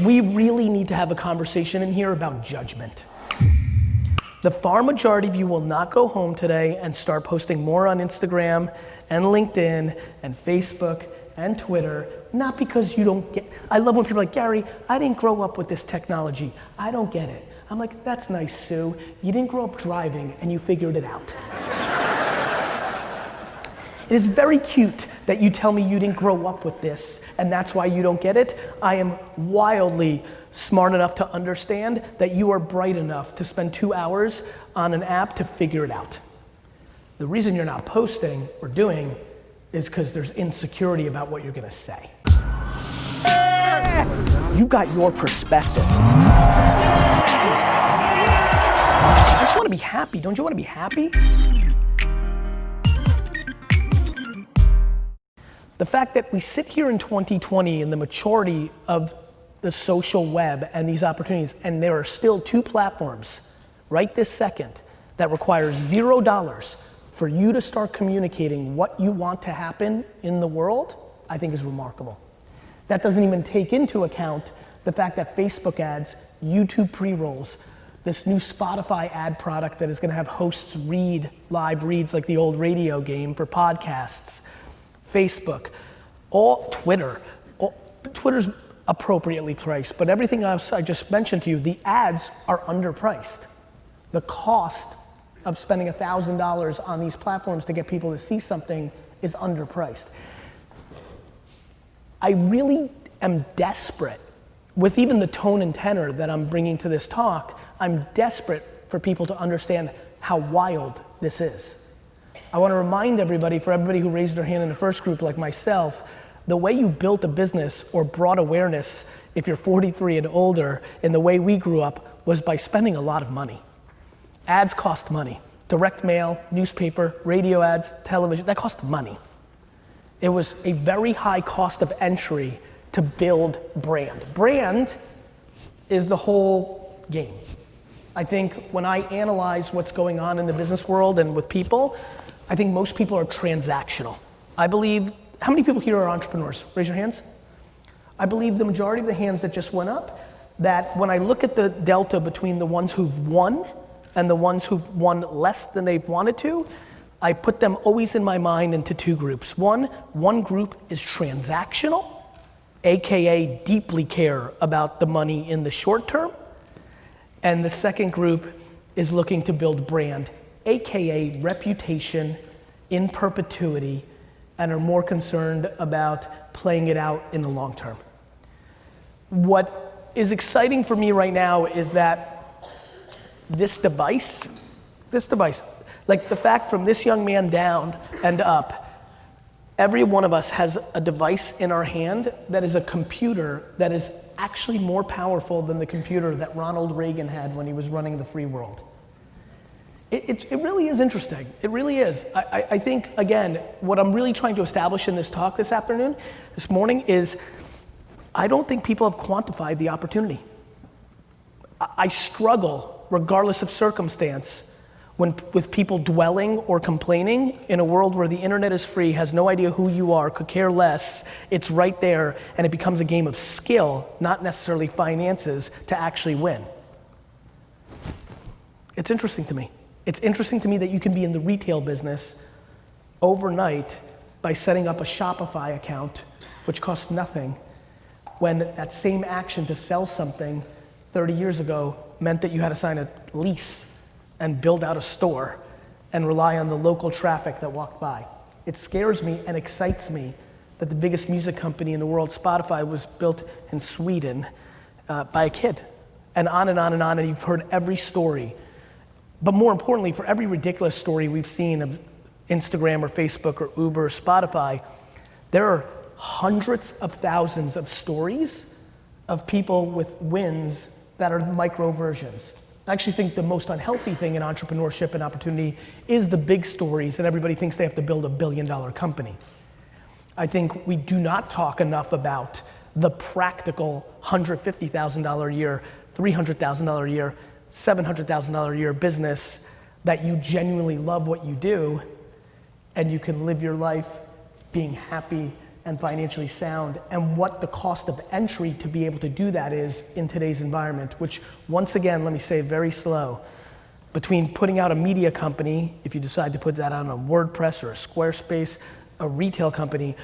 we really need to have a conversation in here about judgment. The far majority of you will not go home today and start posting more on Instagram and LinkedIn and Facebook and Twitter, not because you don't get, I love when people are like, Gary, I didn't grow up with this technology. I don't get it. I'm like, that's nice, Sue. You didn't grow up driving and you figured it out. It is very cute that you tell me you didn't grow up with this and that's why you don't get it. I am wildly smart enough to understand that you are bright enough to spend 2 hours on an app to figure it out. The reason you're not posting or doing is because there's insecurity about what you're gonna say. You got your perspective. I just wanna be happy. Don't you wanna be happy? The fact that we sit here in 2020 in the maturity of the social web and these opportunities, and there are still 2 platforms right this second that require $0 for you to start communicating what you want to happen in the world, I think is remarkable. That doesn't even take into account the fact that Facebook ads, YouTube pre-rolls, this new Spotify ad product that is gonna have hosts read live reads like the old radio game for podcasts, Facebook, Twitter's appropriately priced, but everything else I just mentioned to you, the ads are underpriced. The cost of spending $1,000 on these platforms to get people to see something is underpriced. I really am desperate, with even the tone and tenor that I'm bringing to this talk, I'm desperate for people to understand how wild this is. I want to remind everybody, for everybody who raised their hand in the first group like myself, the way you built a business or brought awareness, if you're 43 and older, in the way we grew up, was by spending a lot of money. Ads cost money. Direct mail, newspaper, radio ads, television, that cost money. It was a very high cost of entry to build brand. Brand is the whole game. I think when I analyze what's going on in the business world and with people, I think most people are transactional. I believe, how many people here are entrepreneurs? Raise your hands. I believe the majority of the hands that just went up, that when I look at the delta between the ones who've won and the ones who've won less than they've wanted to, I put them always in my mind into 2 groups. One group is transactional, AKA deeply care about the money in the short term. And the second group is looking to build brand, AKA reputation in perpetuity, and are more concerned about playing it out in the long term. What is exciting for me right now is that this device, like the fact from this young man down and up, every one of us has a device in our hand that is a computer that is actually more powerful than the computer that Ronald Reagan had when he was running the free world. It really is interesting. It really is. I think, again, what I'm really trying to establish in this talk this morning is, I don't think people have quantified the opportunity. I struggle, regardless of circumstance, with people dwelling or complaining in a world where the internet is free, has no idea who you are, could care less, it's right there, and it becomes a game of skill, not necessarily finances, to actually win. It's interesting to me. It's interesting to me that you can be in the retail business overnight by setting up a Shopify account, which costs nothing, when that same action to sell something 30 years ago meant that you had to sign a lease and build out a store and rely on the local traffic that walked by. It scares me and excites me that the biggest music company in the world, Spotify, was built in Sweden by a kid. And on and on and on, and you've heard every story. But more importantly, for every ridiculous story we've seen of Instagram or Facebook or Uber or Spotify, there are hundreds of thousands of stories of people with wins that are micro versions. I actually think the most unhealthy thing in entrepreneurship and opportunity is the big stories that everybody thinks they have to build $1 billion company. I think we do not talk enough about the practical $150,000 a year, $300,000 a year, $700,000 a year business that you genuinely love what you do and you can live your life being happy and financially sound, and what the cost of entry to be able to do that is in today's environment, which once again, let me say very slow, between putting out a media company, if you decide to put that on a WordPress or a Squarespace, a retail company,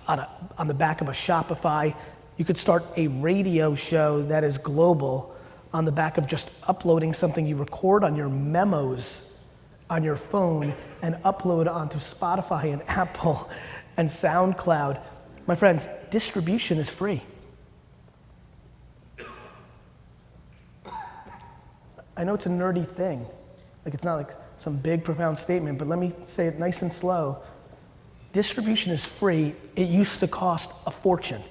on the back of a Shopify, you could start a radio show that is global on the back of just uploading something you record on your memos on your phone and upload onto Spotify and Apple and SoundCloud. My friends, distribution is free. I know it's a nerdy thing, like it's not like some big profound statement, but let me say it nice and slow. Distribution is free. It used to cost a fortune.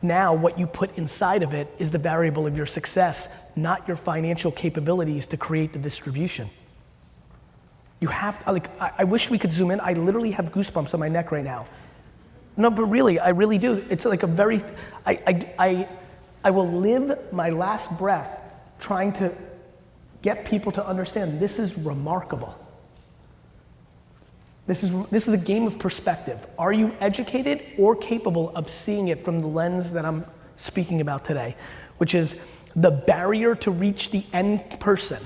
Now what you put inside of it is the variable of your success, not your financial capabilities to create the distribution. You have to, I wish we could zoom in. I literally have goosebumps on my neck right now. No, but really, I really do. It's like a very, I will live my last breath trying to get people to understand this is remarkable. This is a game of perspective. Are you educated or capable of seeing it from the lens that I'm speaking about today, which is the barrier to reach the end person,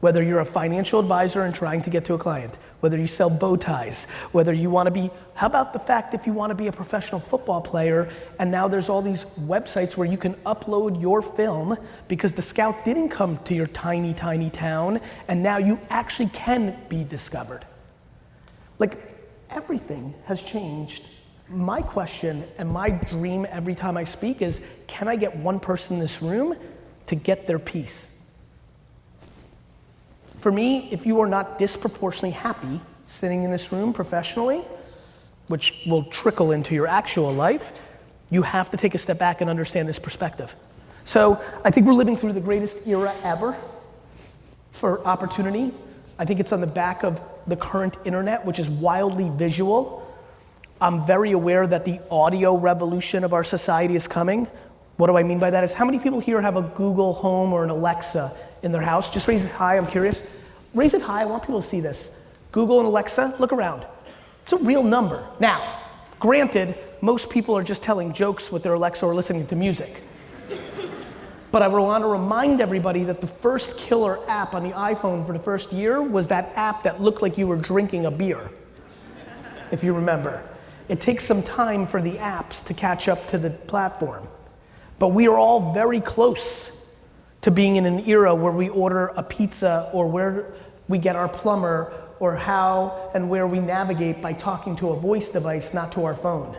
whether you're a financial advisor and trying to get to a client, whether you sell bow ties, whether you want to be, how about the fact if you want to be a professional football player and now there's all these websites where you can upload your film because the scout didn't come to your tiny, tiny town and now you actually can be discovered. Like, everything has changed. My question and my dream every time I speak is, can I get one person in this room to get their piece? For me, if you are not disproportionately happy sitting in this room professionally, which will trickle into your actual life, you have to take a step back and understand this perspective. So I think we're living through the greatest era ever for opportunity. I think it's on the back of the current internet, which is wildly visual. I'm very aware that the audio revolution of our society is coming. What do I mean by that is, how many people here have a Google Home or an Alexa in their house? Just raise it high, I'm curious. Raise it high, I want people to see this. Google and Alexa, look around. It's a real number. Now, granted, most people are just telling jokes with their Alexa or listening to music. But I want to remind everybody that the first killer app on the iPhone for the first year was that app that looked like you were drinking a beer, if you remember. It takes some time for the apps to catch up to the platform. But we are all very close to being in an era where we order a pizza or where we get our plumber or how and where we navigate by talking to a voice device, not to our phone.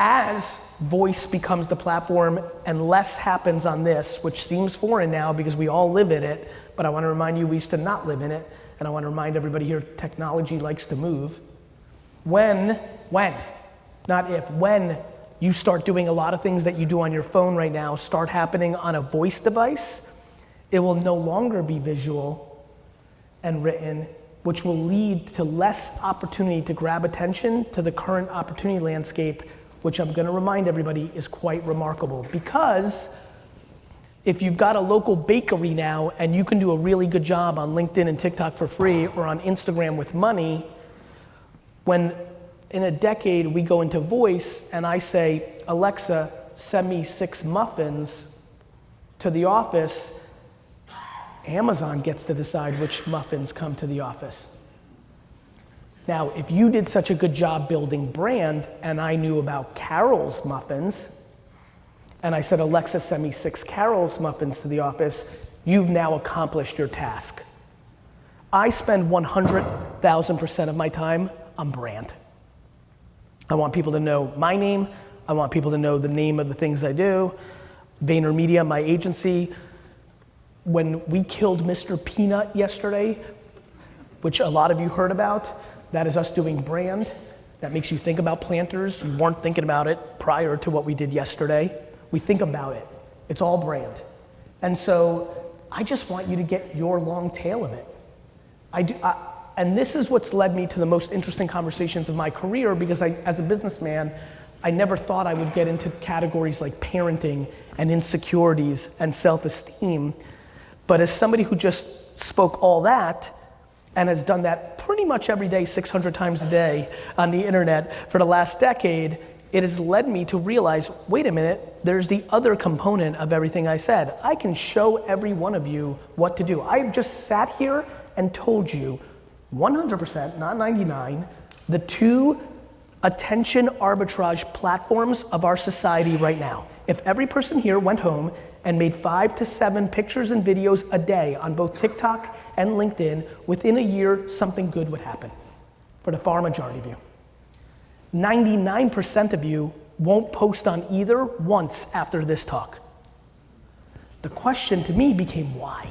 As voice becomes the platform and less happens on this, which seems foreign now because we all live in it, but I want to remind you we used to not live in it, and I want to remind everybody here technology likes to move. When, not if, when you start doing a lot of things that you do on your phone right now start happening on a voice device, it will no longer be visual and written, which will lead to less opportunity to grab attention to the current opportunity landscape, which I'm gonna remind everybody is quite remarkable. Because if you've got a local bakery now and you can do a really good job on LinkedIn and TikTok for free or on Instagram with money, when in a decade we go into voice and I say, Alexa, send me 6 muffins to the office, Amazon gets to decide which muffins come to the office. Now, if you did such a good job building brand and I knew about Carol's muffins, and I said, Alexa, send me 6 Carol's muffins to the office, you've now accomplished your task. I spend 100,000% of my time on brand. I want people to know my name. I want people to know the name of the things I do. VaynerMedia, my agency. When we killed Mr. Peanut yesterday, which a lot of you heard about, that is us doing brand. That makes you think about Planters. You weren't thinking about it prior to what we did yesterday. We think about it. It's all brand. And so I just want you to get your long tail of it. And this is what's led me to the most interesting conversations of my career, because as a businessman, I never thought I would get into categories like parenting and insecurities and self-esteem. But as somebody who just spoke all that, and has done that pretty much every day, 600 times a day on the internet for the last decade, it has led me to realize, wait a minute, there's the other component of everything I said. I can show every one of you what to do. I've just sat here and told you 100%, not 99, the two attention arbitrage platforms of our society right now. If every person here went home and made 5 to 7 pictures and videos a day on both TikTok and LinkedIn, within a year, something good would happen for the far majority of you. 99% of you won't post on either once after this talk. The question to me became why?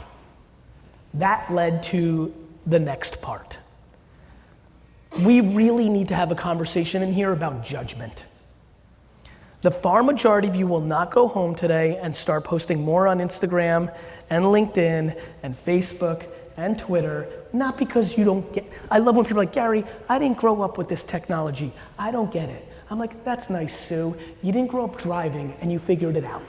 That led to the next part. We really need to have a conversation in here about judgment. The far majority of you will not go home today and start posting more on Instagram and LinkedIn and Facebook and Twitter, not because you don't get, I love when people are like, Gary, I didn't grow up with this technology. I don't get it. I'm like, that's nice, Sue. You didn't grow up driving and you figured it out.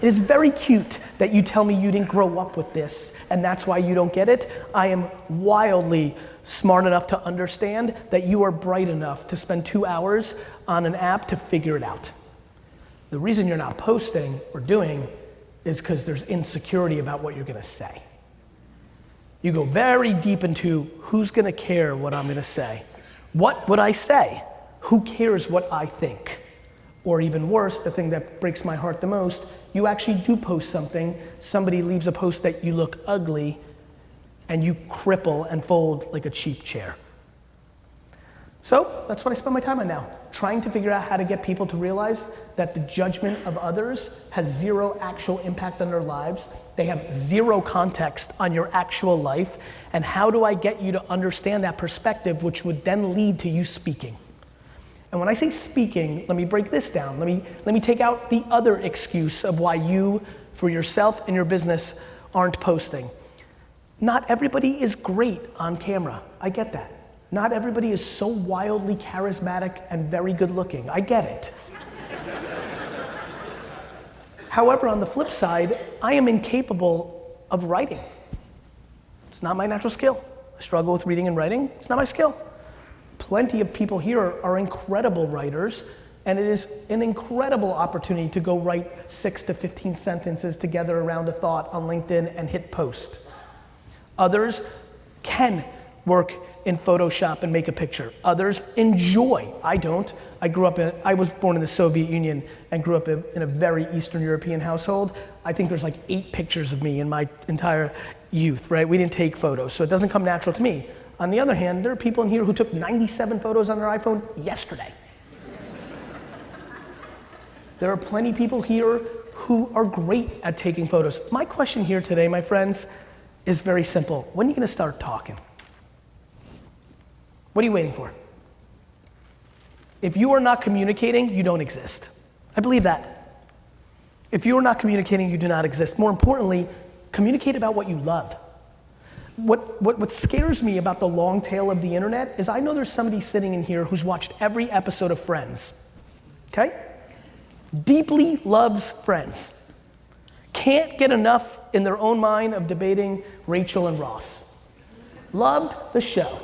It is very cute that you tell me you didn't grow up with this and that's why you don't get it. I am wildly smart enough to understand that you are bright enough to spend 2 hours on an app to figure it out. The reason you're not posting or doing is because there's insecurity about what you're gonna say. You go very deep into who's gonna care what I'm gonna say. What would I say? Who cares what I think? Or even worse, the thing that breaks my heart the most, you actually do post something, somebody leaves a post that you look ugly, and you cripple and fold like a cheap chair. So that's what I spend my time on now, trying to figure out how to get people to realize that the judgment of others has zero actual impact on their lives. They have zero context on your actual life. And how do I get you to understand that perspective, which would then lead to you speaking? And when I say speaking, let me break this down. Let me take out the other excuse of why you, for yourself and your business, aren't posting. Not everybody is great on camera. I get that. Not everybody is so wildly charismatic and very good looking. I get it. However, on the flip side, I am incapable of writing. It's not my natural skill. I struggle with reading and writing. It's not my skill. Plenty of people here are incredible writers, and it is an incredible opportunity to go write 6 to 15 sentences together around a thought on LinkedIn and hit post. Others can work in Photoshop and make a picture. Others enjoy. I don't. I was born in the Soviet Union and grew up in a very Eastern European household. I think there's like 8 pictures of me in my entire youth, right? We didn't take photos, so it doesn't come natural to me. On the other hand, there are people in here who took 97 photos on their iPhone yesterday. There are plenty of people here who are great at taking photos. My question here today, my friends, is very simple. When are you gonna start talking? What are you waiting for? If you are not communicating, you don't exist. I believe that. If you are not communicating, you do not exist. More importantly, communicate about what you love. What scares me about the long tail of the internet is I know there's somebody sitting in here who's watched every episode of Friends, okay? Deeply loves Friends. Can't get enough in their own mind of debating Rachel and Ross. Loved the show.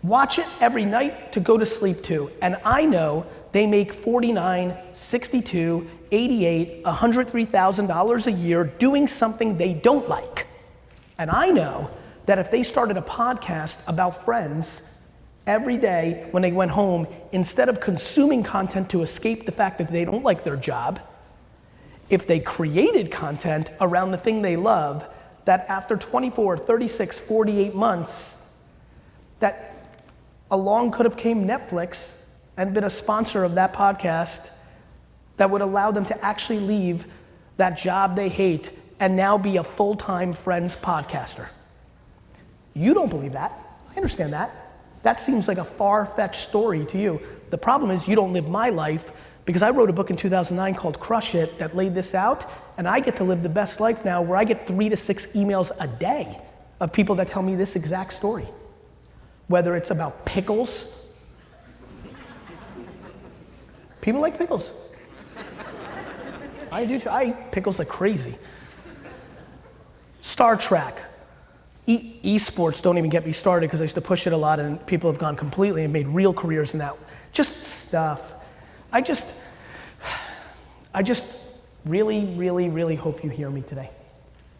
Watch it every night to go to sleep to, and I know they make $49, $62, $88, $103,000 a year doing something they don't like. And I know that if they started a podcast about Friends every day when they went home, instead of consuming content to escape the fact that they don't like their job, if they created content around the thing they love, that after 24, 36, 48 months, that along could have came Netflix and been a sponsor of that podcast that would allow them to actually leave that job they hate and now be a full-time Friends podcaster. You don't believe that. I understand that. That seems like a far-fetched story to you. The problem is you don't live my life because I wrote a book in 2009 called Crush It that laid this out, and I get to live the best life now where I get 3 to 6 emails a day of people that tell me this exact story. Whether it's about pickles. People like pickles. I do too. I eat pickles like crazy. Star Trek, Esports, don't even get me started because I used to push it a lot and people have gone completely and made real careers in that. Just stuff. I just really, really, really hope you hear me today.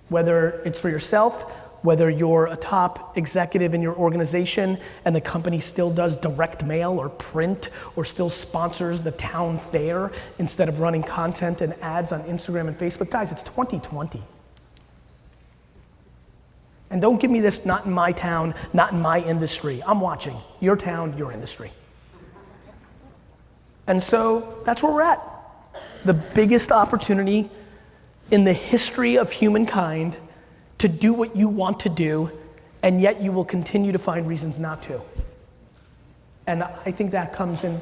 Whether it's for yourself, whether you're a top executive in your organization and the company still does direct mail or print or still sponsors the town fair instead of running content and ads on Instagram and Facebook. Guys, it's 2020. And don't give me this, not in my town, not in my industry. I'm watching. Your town, your industry. And so that's where we're at. The biggest opportunity in the history of humankind to do what you want to do, and yet you will continue to find reasons not to. And I think that comes in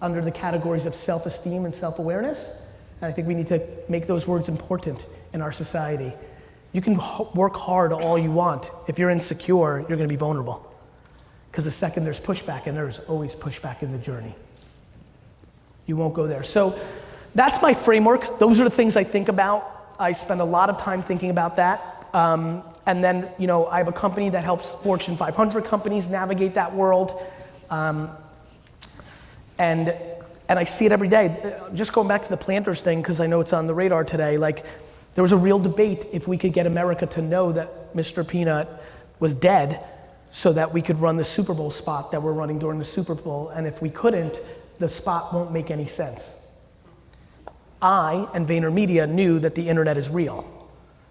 under the categories of self-esteem and self-awareness. And I think we need to make those words important in our society. You can work hard all you want. If you're insecure, you're gonna be vulnerable. Because the second there's pushback, and there's always pushback in the journey, you won't go there. So that's my framework. Those are the things I think about. I spend a lot of time thinking about that. And then, I have a company that helps Fortune 500 companies navigate that world. And I see it every day. Just going back to the planters thing, because I know it's on the radar today, there was a real debate if we could get America to know that Mr. Peanut was dead so that we could run the Super Bowl spot that we're running during the Super Bowl. And if we couldn't, the spot won't make any sense. I and VaynerMedia knew that the internet is real.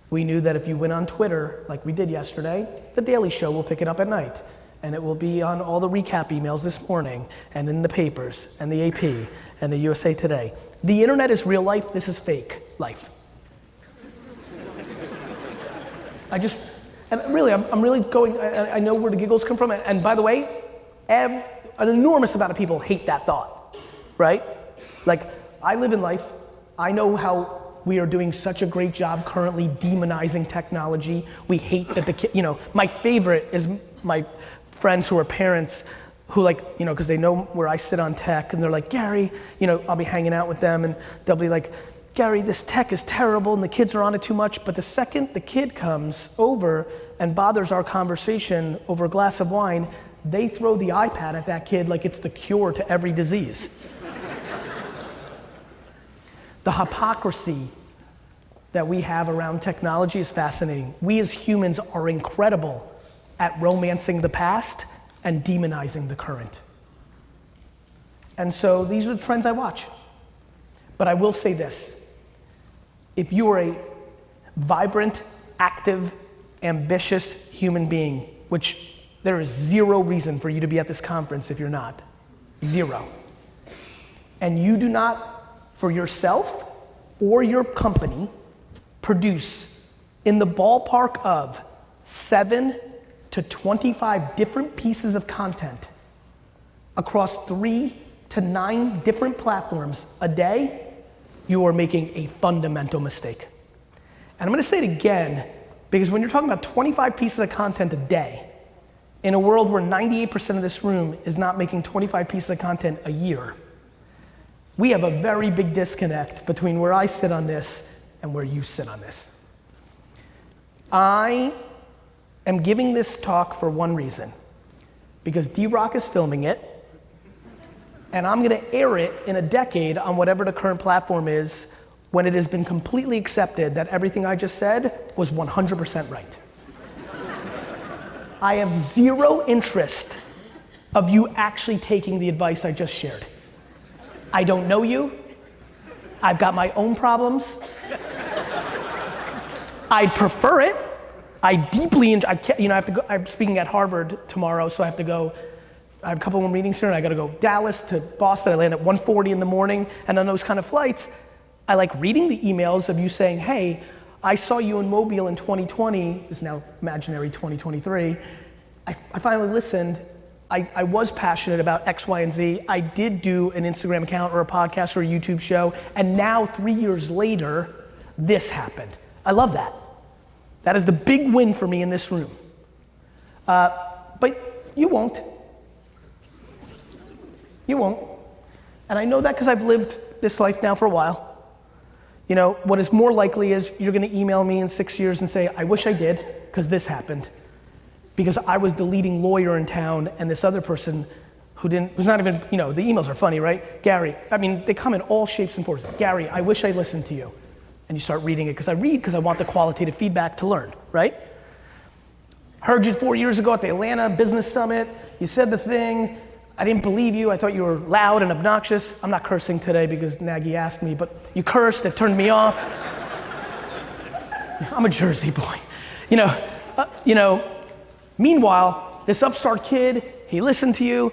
We knew that if you went on Twitter, like we did yesterday, The Daily Show will pick it up at night. And it will be on all the recap emails this morning, and in the papers, and the AP, and the USA Today. The internet is real life, this is fake life. I'm really going, I know where the giggles come from, and by the way, an enormous amount of people hate that thought, right? I live in life, I know how we are doing such a great job currently demonizing technology. We hate that my favorite is my friends who are parents who because they know where I sit on tech, and they're like, Gary, I'll be hanging out with them and they'll be like, Gary, this tech is terrible and the kids are on it too much, but the second the kid comes over and bothers our conversation over a glass of wine, they throw the iPad at that kid like it's the cure to every disease. The hypocrisy that we have around technology is fascinating. We as humans are incredible at romancing the past and demonizing the current. And so these are the trends I watch. But I will say this, if you are a vibrant, active, ambitious human being, which there is zero reason for you to be at this conference if you're not, zero. And you do not, for yourself or your company, produce in the ballpark of 7 to 25 different pieces of content across 3 to 9 different platforms a day, you are making a fundamental mistake. And I'm gonna say it again, because when you're talking about 25 pieces of content a day, in a world where 98% of this room is not making 25 pieces of content a year, we have a very big disconnect between where I sit on this and where you sit on this. I am giving this talk for one reason, because D-Rock is filming it, and I'm gonna air it in a decade on whatever the current platform is, when it has been completely accepted that everything I just said was 100% right. I have zero interest of you actually taking the advice I just shared. I don't know you. I've got my own problems. I'd prefer it. I deeply enjoy, I have to go, I'm speaking at Harvard tomorrow, so I have to go, I have a couple more meetings here, and I gotta go Dallas to Boston. I land at 1:40 in the morning, and on those kind of flights, I like reading the emails of you saying, hey, I saw you in Mobile in 2020, it's now imaginary 2023. I finally listened. I was passionate about X, Y, and Z. I did do an Instagram account or a podcast or a YouTube show, and now 3 years later, this happened. I love that. That is the big win for me in this room. But you won't. You won't. And I know that because I've lived this life now for a while. What is more likely is you're gonna email me in 6 years and say, I wish I did, because this happened. because I was the leading lawyer in town, and this other person who's not even, the emails are funny, right? Gary, they come in all shapes and forms. Gary, I wish I listened to you. And you start reading it, because I want the qualitative feedback to learn, right? Heard you 4 years ago at the Atlanta Business Summit. You said the thing. I didn't believe you. I thought you were loud and obnoxious. I'm not cursing today because Nagy asked me, but you cursed. It turned me off. I'm a Jersey boy. Meanwhile, this upstart kid, he listened to you,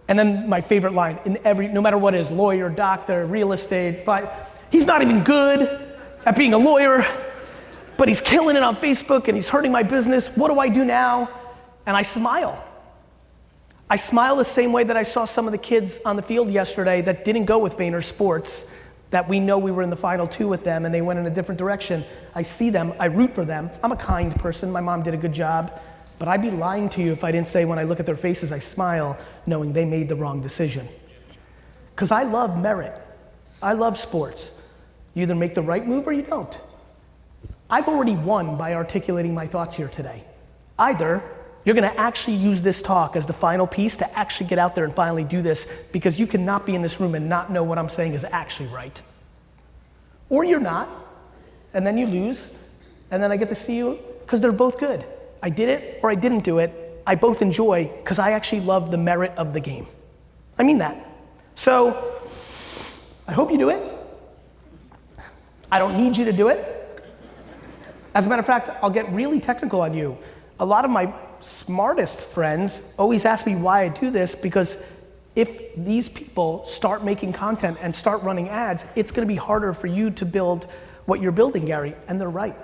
and then my favorite line, no matter what it is, lawyer, doctor, real estate, he's not even good at being a lawyer, but he's killing it on Facebook and he's hurting my business. What do I do now? And I smile. I smile the same way that I saw some of the kids on the field yesterday that didn't go with Vayner Sports, that we know we were in the final two with them and they went in a different direction. I see them, I root for them. I'm a kind person, my mom did a good job, but I'd be lying to you if I didn't say when I look at their faces, I smile knowing they made the wrong decision. Because I love merit, I love sports. You either make the right move or you don't. I've already won by articulating my thoughts here today. Either you're gonna actually use this talk as the final piece to actually get out there and finally do this, because you cannot be in this room and not know what I'm saying is actually right. Or you're not, and then you lose, and then I get to see you, because they're both good. I did it or I didn't do it. I both enjoy, because I actually love the merit of the game. I mean that. So, I hope you do it. I don't need you to do it. As a matter of fact, I'll get really technical on you. A lot of my smartest friends always ask me why I do this, because if these people start making content and start running ads, it's gonna be harder for you to build what you're building, Gary, and they're right.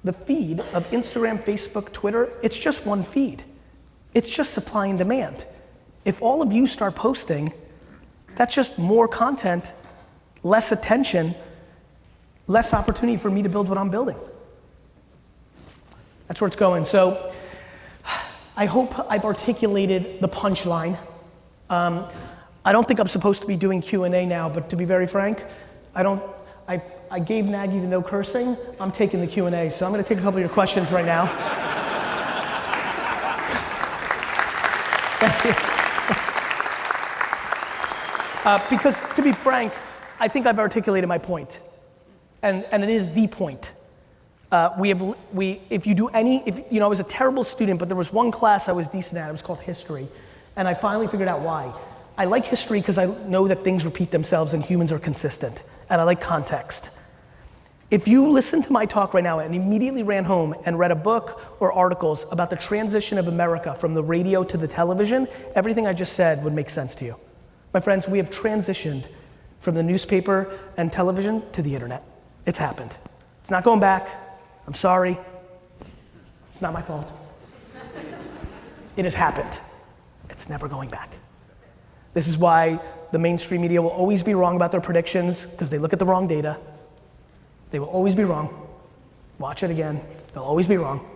The feed of Instagram, Facebook, Twitter, it's just one feed. It's just supply and demand. If all of you start posting, that's just more content, less attention, less opportunity for me to build what I'm building. That's where it's going. So I hope I've articulated the punchline. I don't think I'm supposed to be doing Q&A now, but to be very frank, I gave Nagy the no cursing. I'm taking the Q&A, so I'm gonna take a couple of your questions right now. Thank you. Because to be frank, I think I've articulated my point, and it is the point. I was a terrible student, but there was one class I was decent at. It was called history, and I finally figured out why. I like history because I know that things repeat themselves and humans are consistent, and I like context. If you listen to my talk right now and immediately ran home and read a book or articles about the transition of America from the radio to the television, everything I just said would make sense to you. My friends, we have transitioned from the newspaper and television to the internet. It's happened. It's not going back. I'm sorry. It's not my fault. It has happened. It's never going back. This is why the mainstream media will always be wrong about their predictions, because they look at the wrong data. They will always be wrong. Watch it again. They'll always be wrong.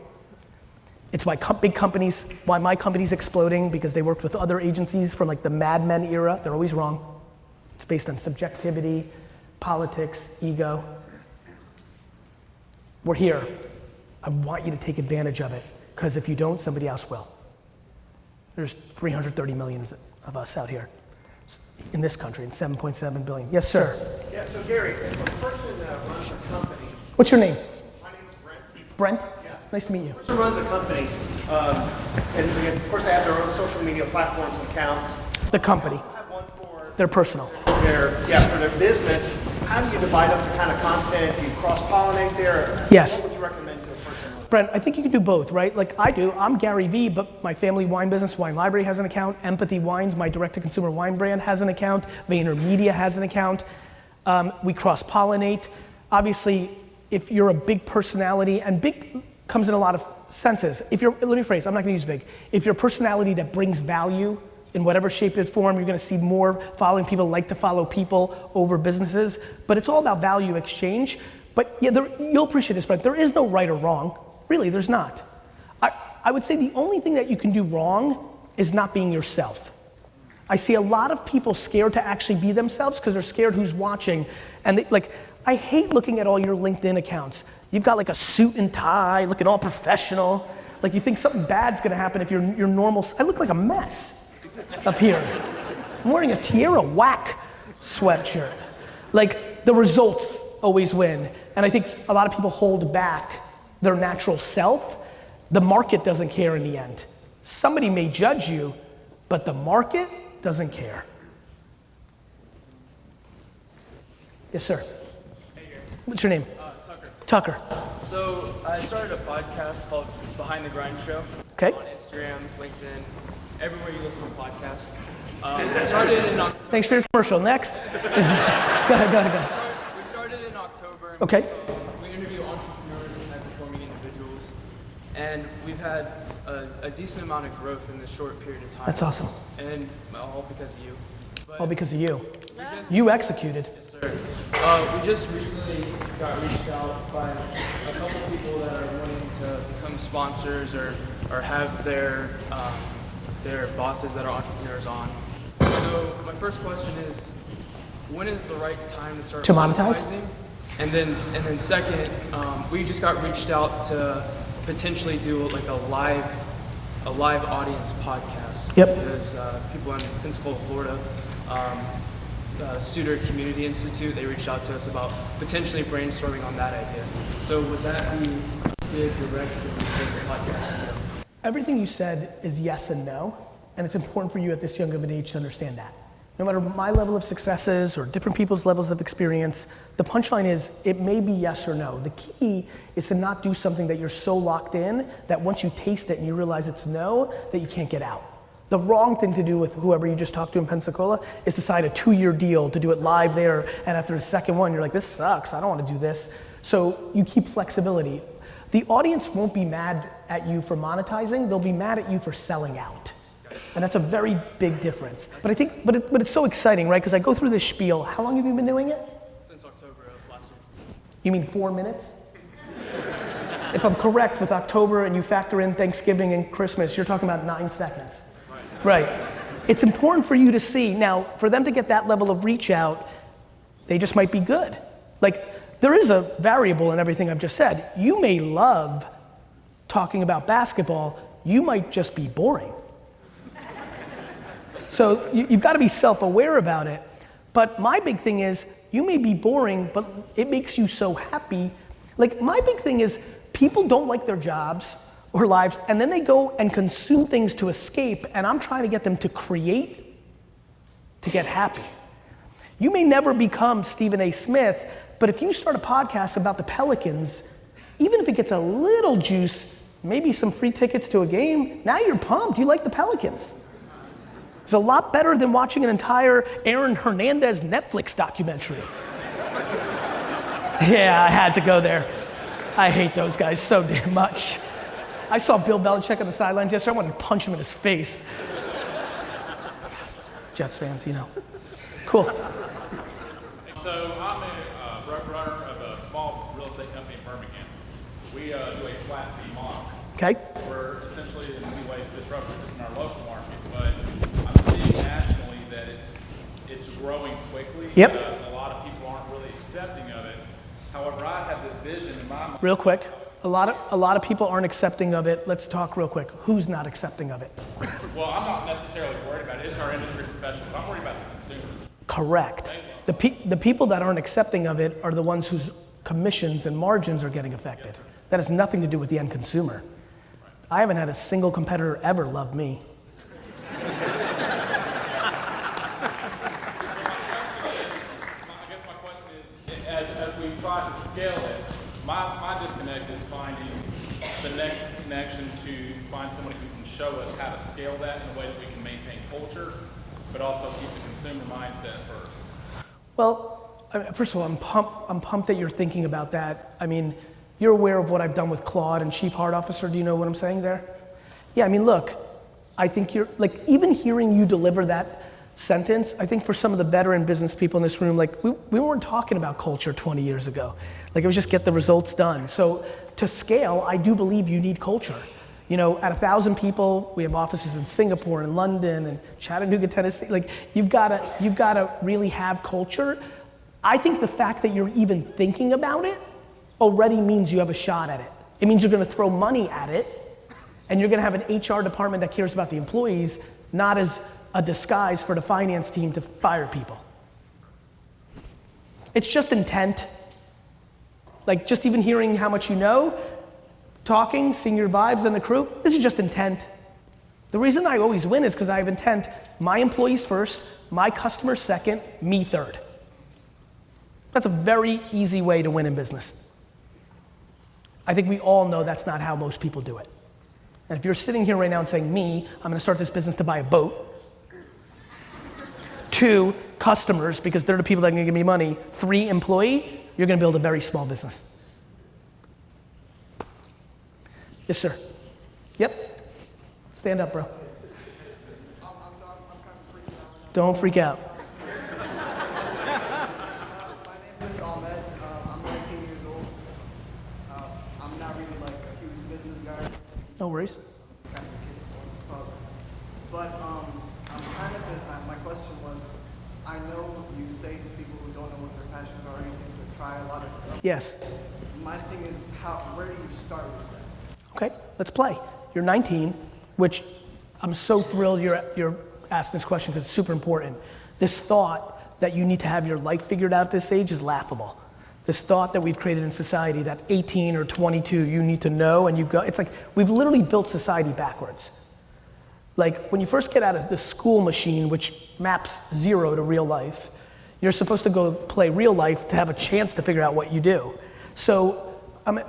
It's why big companies, why my company's exploding, because they worked with other agencies from like the Mad Men era. They're always wrong. It's based on subjectivity, politics, ego. We're here. I want you to take advantage of it, because if you don't, somebody else will. There's 330 million of us out here in this country, and 7.7 billion. Yes, sir. Yeah, so Gary, if a person runs a company. What's your name? My name is Brent. Brent? Yeah. Nice to meet you. A person runs a company, and of course they have their own social media platforms and accounts. The company. I have one for They're personal. for their business. How do you divide up the kind of content? Do you cross-pollinate there? Yes. What would you recommend to a person? Brent, I think you can do both, right? Like I do, I'm Gary V, but my family wine business, Wine Library, has an account. Empathy Wines, my direct-to-consumer wine brand, has an account. VaynerMedia has an account. We cross-pollinate. Obviously, if you're a big personality, and big comes in a lot of senses. Let me rephrase, I'm not gonna use big. If you're a personality that brings value in whatever shape or form, you're gonna see more following. People like to follow people over businesses, but it's all about value exchange. But yeah, you'll appreciate this, Brent. There is no right or wrong. Really, there's not. I would say the only thing that you can do wrong is not being yourself. I see a lot of people scared to actually be themselves because they're scared who's watching. And I hate looking at all your LinkedIn accounts. You've got like a suit and tie, looking all professional. Like you think something bad's gonna happen if you're normal. I look like a mess up here. I'm wearing a Tierra Whack sweatshirt. Like the results always win. And I think a lot of people hold back their natural self. The market doesn't care in the end. Somebody may judge you, but the market doesn't care. Yes, sir. Hey, Gary. What's your name? Tucker. Tucker. So I started a podcast called Behind the Grind Show. Okay. On Instagram, LinkedIn, everywhere you listen to podcasts. We started in October. Thanks for your commercial. Next. Go ahead. We started in October. And Okay. We interview entrepreneurs and high-performing individuals, and we've had a decent amount of growth in this short period of time. That's awesome. And all because of you. But All because of you. we just- You executed. Yes, sir. We just recently got reached out by a couple people that are wanting to become sponsors or have their bosses that are entrepreneurs on. So my first question is, when is the right time to start To monetize? monetizing? And then second, we just got reached out to potentially do like a live audience podcast. Yep. Because people in Pensacola, Florida, Studer Community Institute, they reached out to us about potentially brainstorming on that idea. So would that be a good direction for the podcast? Everything you said is yes and no, and it's important for you at this young of an age to understand that. No matter my level of successes or different people's levels of experience, the punchline is it may be yes or no. The key is to not do something that you're so locked in that once you taste it and you realize it's no, that you can't get out. The wrong thing to do with whoever you just talked to in Pensacola is to sign a 2-year deal to do it live there, and after the second one, you're like, this sucks, I don't want to do this. So you keep flexibility. The audience won't be mad at you for monetizing, they'll be mad at you for selling out. And that's a very big difference. But I think, but it's so exciting, right? Because I go through this spiel. How long have you been doing it? Since October of last year. You mean 4 minutes? If I'm correct with October and you factor in Thanksgiving and Christmas, you're talking about 9 seconds. Right. It's important for you to see. Now, for them to get that level of reach out, they just might be good. Like, there is a variable in everything I've just said. You may love talking about basketball, you might just be boring. So you've got to be self-aware about it. But my big thing is, you may be boring, but it makes you so happy. Like, my big thing is, people don't like their jobs or lives, and then they go and consume things to escape, and I'm trying to get them to create to get happy. You may never become Stephen A. Smith, but if you start a podcast about the Pelicans, even if it gets a little juice, maybe some free tickets to a game, now you're pumped, you like the Pelicans. It's a lot better than watching an entire Aaron Hernandez Netflix documentary. Yeah, I had to go there. I hate those guys so damn much. I saw Bill Belichick on the sidelines yesterday. I wanted to punch him in his face. Jets fans, you know. Cool. So I'm a runner of a small real estate company in Birmingham. We do a flat fee model. Okay. We're essentially in many ways disruptive in our local market, but I'm seeing nationally that it's growing quickly. Yep. A lot of people aren't really accepting of it. However, I have this vision in my mind. Real quick. A lot of people aren't accepting of it. Let's talk real quick. Who's not accepting of it? Well, I'm not necessarily worried about it. It's our industry professionals. I'm worried about the consumers. Correct. The people that aren't accepting of it are the ones whose commissions and margins are getting affected. That has nothing to do with the end consumer. I haven't had a single competitor ever love me. I guess my question is, as we try to scale it, my disconnect is finding the next connection to find somebody who can show us how to scale that in a way that we can maintain culture, but also keep the consumer mindset first. Well, first of all, I'm pumped that you're thinking about that. I mean, you're aware of what I've done with Claude and Chief Heart Officer. Do you know what I'm saying there? Yeah, I mean, look, I think you're, like, even hearing you deliver that sentence, I think for some of the veteran business people in this room, like, we weren't talking about culture 20 years ago. Like, it was just get the results done. So to scale, I do believe you need culture. You know, at 1,000 people, we have offices in Singapore and London and Chattanooga, Tennessee. Like, you've gotta really have culture. I think the fact that you're even thinking about it already means you have a shot at it. It means you're gonna throw money at it, and you're gonna have an HR department that cares about the employees, not as a disguise for the finance team to fire people. It's just intent. Like just even hearing how much you know, talking, seeing your vibes in the crew, this is just intent. The reason I always win is because I have intent. My employees first, my customers second, me third. That's a very easy way to win in business. I think we all know that's not how most people do it. And if you're sitting here right now and saying, me, I'm gonna start this business to buy a boat. 2, customers, because they're the people that are gonna give me money. 3, employee, you're gonna build a very small business. Yes, sir. Yep. Stand up, bro. Don't freak out. My name is Ahmed. I'm 19 years old. I'm not really like a huge business guy. No worries. Kind of a kid. But I'm kind of, my question was, I know you say to people who don't know what their passions are or anything to try a lot of stuff. Yes. My thing is, where do you start with that? Okay, let's play. You're 19, which I'm so thrilled you're asking this question because it's super important. This thought that you need to have your life figured out at this age is laughable. This thought that we've created in society that 18 or 22 you need to know and you go, it's like we've literally built society backwards. Like when you first get out of the school machine, which maps 0 to real life, you're supposed to go play real life to have a chance to figure out what you do. So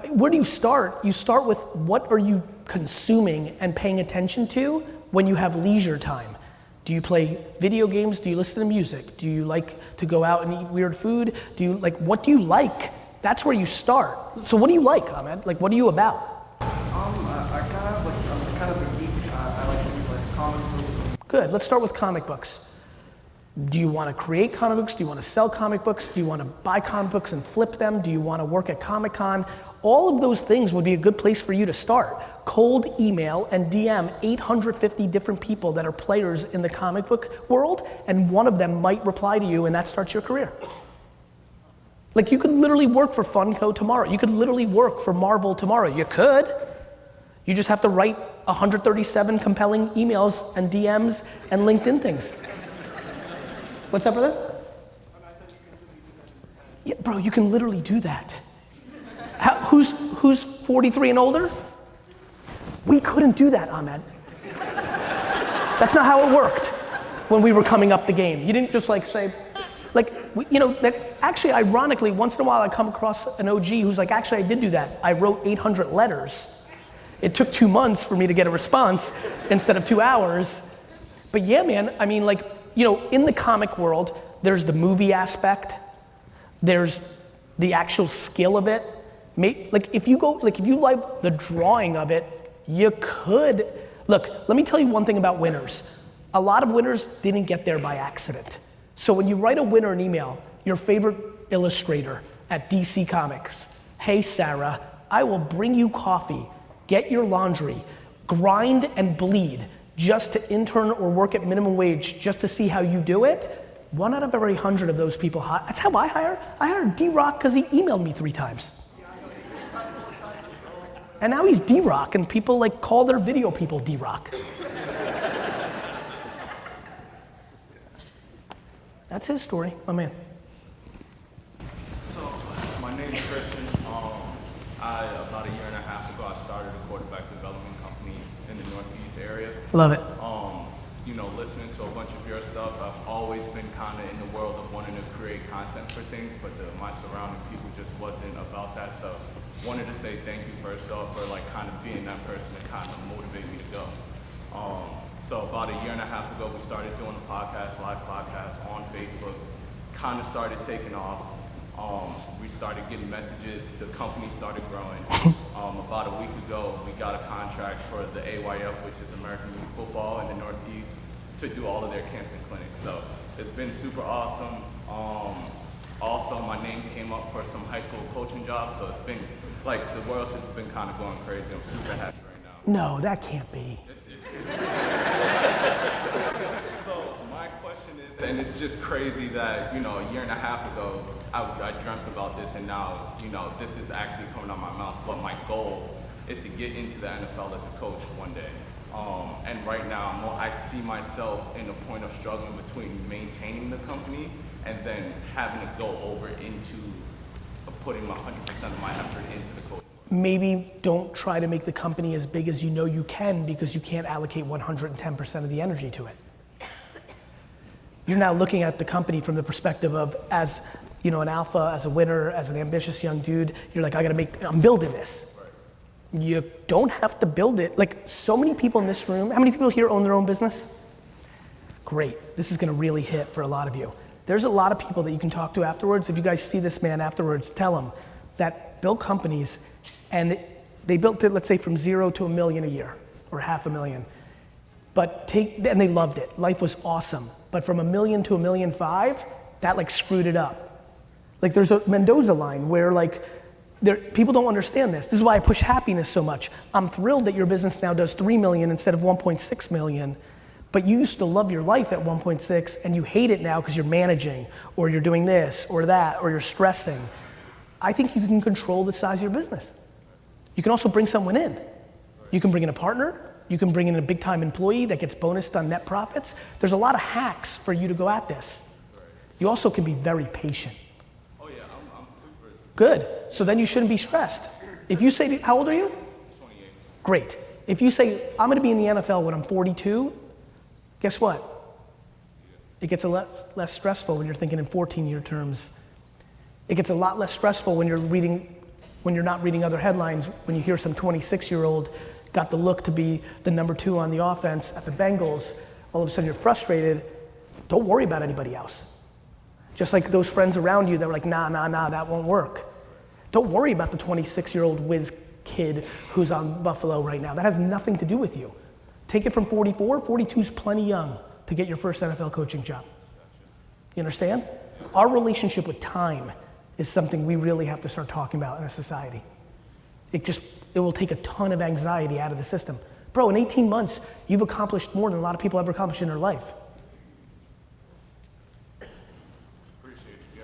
where do you start? You start with what are you consuming and paying attention to when you have leisure time? Do you play video games? Do you listen to music? Do you like to go out and eat weird food? What do you like? That's where you start. So what do you like, Ahmed? Like, what are you about? I'm kind of a geek. I like things like comic books. Good, let's start with comic books. Do you want to create comic books? Do you want to sell comic books? Do you want to buy comic books and flip them? Do you want to work at Comic-Con? All of those things would be a good place for you to start. Cold email and DM 850 different people that are players in the comic book world, and one of them might reply to you and that starts your career. Like you could literally work for Funko tomorrow. You could literally work for Marvel tomorrow. You could. You just have to write 137 compelling emails and DMs and LinkedIn things. What's up, brother? Yeah, bro, you can literally do that. Who's 43 and older? We couldn't do that, Ahmed. That's not how it worked when we were coming up the game. You didn't just like say, actually, ironically, once in a while I come across an OG who's like, actually, I did do that. I wrote 800 letters. It took 2 months for me to get a response instead of 2 hours. But yeah, man, I mean, in the comic world, there's the movie aspect, there's the actual skill of it. If you like the drawing of it, you could. Look, let me tell you one thing about winners. A lot of winners didn't get there by accident. So when you write a winner an email, your favorite illustrator at DC Comics, hey Sarah, I will bring you coffee, get your laundry, grind and bleed, just to intern or work at minimum wage just to see how you do it, 1 out of every 100 of those people hire. That's how I hire. I hired D-Rock because he emailed me 3 times. And now he's D-Rock and people call their video people D-Rock. That's his story, my man. So, my name is Christian. About a year and a half ago, I started a quarterback development company in the Northeast area. Love it. Listening to a bunch of your stuff, I've always been kind of in the world of wanting to create content for things, but my surrounding people just wasn't about that. So, wanted to say thank you first off for kind of being that person to kind of motivate me to go. So about a year and a half ago, we started doing a live podcast on Facebook. Kind of started taking off. We started getting messages. The company started growing. About a week ago, we got a contract for the AYF, which is American Youth Football in the Northeast, to do all of their camps and clinics. So it's been super awesome. Also, my name came up for some high school coaching jobs, so it's been the world's just been kind of going crazy. I'm super happy right now. No, that can't be. So my question is, And it's just crazy that, a year and a half ago, I dreamt about this, and now, this is actually coming out of my mouth. But my goal is to get into the NFL as a coach one day. And right now, I see myself in a point of struggling between maintaining the company and then having to go over into putting my 100% of my effort into the coaching. Maybe don't try to make the company as big as you know you can, because you can't allocate 110% of the energy to it. You're now looking at the company from the perspective of, as an alpha, as a winner, as an ambitious young dude, you're like, I'm building this. Right. You don't have to build it. Like, so many people in this room, how many people here own their own business? Great, this is gonna really hit for a lot of you. There's a lot of people that you can talk to afterwards. If you guys see this man afterwards, tell him that built companies, and they built it, let's say, from 0 to $1 million a year, or $500,000. And they loved it. Life was awesome. But from $1 million to $1.5 million, that screwed it up. Like, there's a Mendoza line where people don't understand this. This is why I push happiness so much. I'm thrilled that your business now does 3 million instead of 1.6 million, but you used to love your life at 1.6 and you hate it now because you're managing, or you're doing this or that, or you're stressing. I think you can control the size of your business. You can also bring someone in. You can bring in a partner. You can bring in a big time employee that gets bonused on net profits. There's a lot of hacks for you to go at this. You also can be very patient. Oh yeah, I'm super. Good, so then you shouldn't be stressed. If you say, how old are you? 28. Great. If you say, I'm gonna be in the NFL when I'm 42, guess what? It gets a lot less stressful when you're thinking in 14-year terms. It gets a lot less stressful when you're not reading other headlines, when you hear some 26-year-old got the look to be the number 2 on the offense at the Bengals, all of a sudden you're frustrated. Don't worry about anybody else. Just like those friends around you that were like, nah, that won't work. Don't worry about the 26-year-old whiz kid who's on Buffalo right now. That has nothing to do with you. Take it from 44, 42 is plenty young to get your first NFL coaching job. You understand? Our relationship with time is something we really have to start talking about in a society. It will take a ton of anxiety out of the system. Bro, in 18 months, you've accomplished more than a lot of people ever accomplished in their life.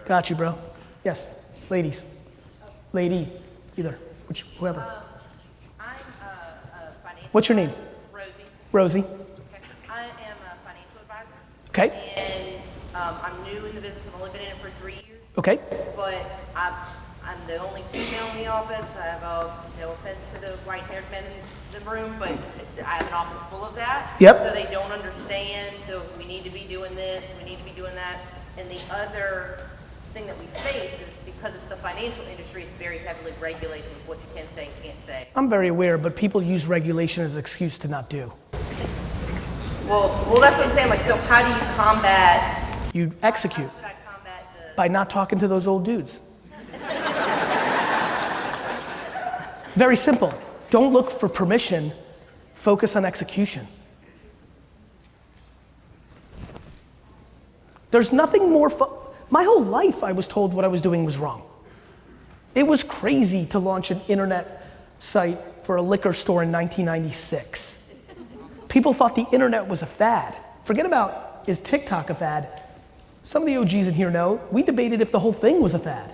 Got you, bro. Yes, ladies. Lady, either, whoever. I'm a financial. What's your name? Rosie. Rosie. Okay. I am a financial advisor. Okay. And I'm new in the business. I've only been in it for 3 years. Okay. But I'm the only female in the office. I have no offense to the white-haired men in the room, but I have an office full of that. Yep. So they don't understand. So we need to be doing this. We need to be doing that. And the other thing that we face is because it's the financial industry, it's very heavily regulated with what you can say and can't say. I'm very aware, but people use regulation as an excuse to not do. Well, that's what I'm saying. So how do you combat? You execute. How should I combat the? By not talking to those old dudes. Very simple. Don't look for permission. Focus on execution. There's nothing more fun. My whole life I was told what I was doing was wrong. It was crazy to launch an internet site for a liquor store in 1996. People thought the internet was a fad. Forget about, is TikTok a fad? Some of the OGs in here know, we debated if the whole thing was a fad.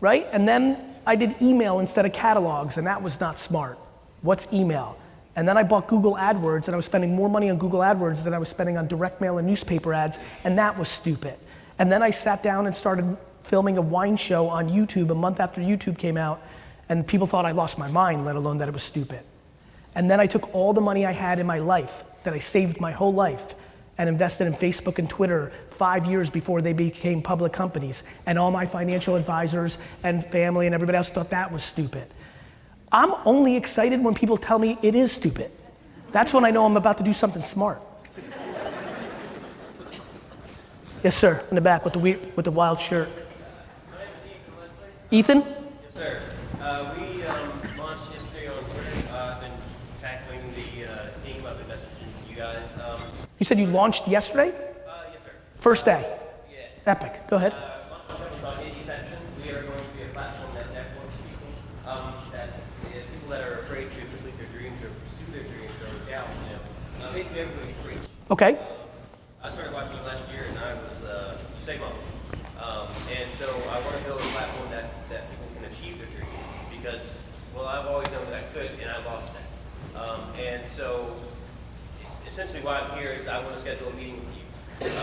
Right? And then I did email instead of catalogs, and that was not smart. What's email? And then I bought Google AdWords, and I was spending more money on Google AdWords than I was spending on direct mail and newspaper ads, and that was stupid. And then I sat down and started filming a wine show on YouTube a month after YouTube came out, and people thought I lost my mind, let alone that it was stupid. And then I took all the money I had in my life, that I saved my whole life, and invested in Facebook and Twitter 5 years before they became public companies. And all my financial advisors and family and everybody else thought that was stupid. I'm only excited when people tell me it is stupid. That's when I know I'm about to do something smart. Yes, sir, in the back with the wild shirt. Ethan? Yes, sir. We launched yesterday on Twitter. I've been tackling the team. I've been messaging you guys. You said you launched yesterday? Yes, sir. First day? Yeah. Epic, go ahead. Launched something called Section. We are going to be a platform that networks people, people that are afraid to complete their dreams or pursue their dreams or doubt, basically everybody's free. Okay. I started watching you last year, and I was same mom. And so I want to build a platform that people can achieve their dreams because, well, I've always known that I could, and I lost it. And so essentially why I'm here is I want to schedule a meeting with you. It's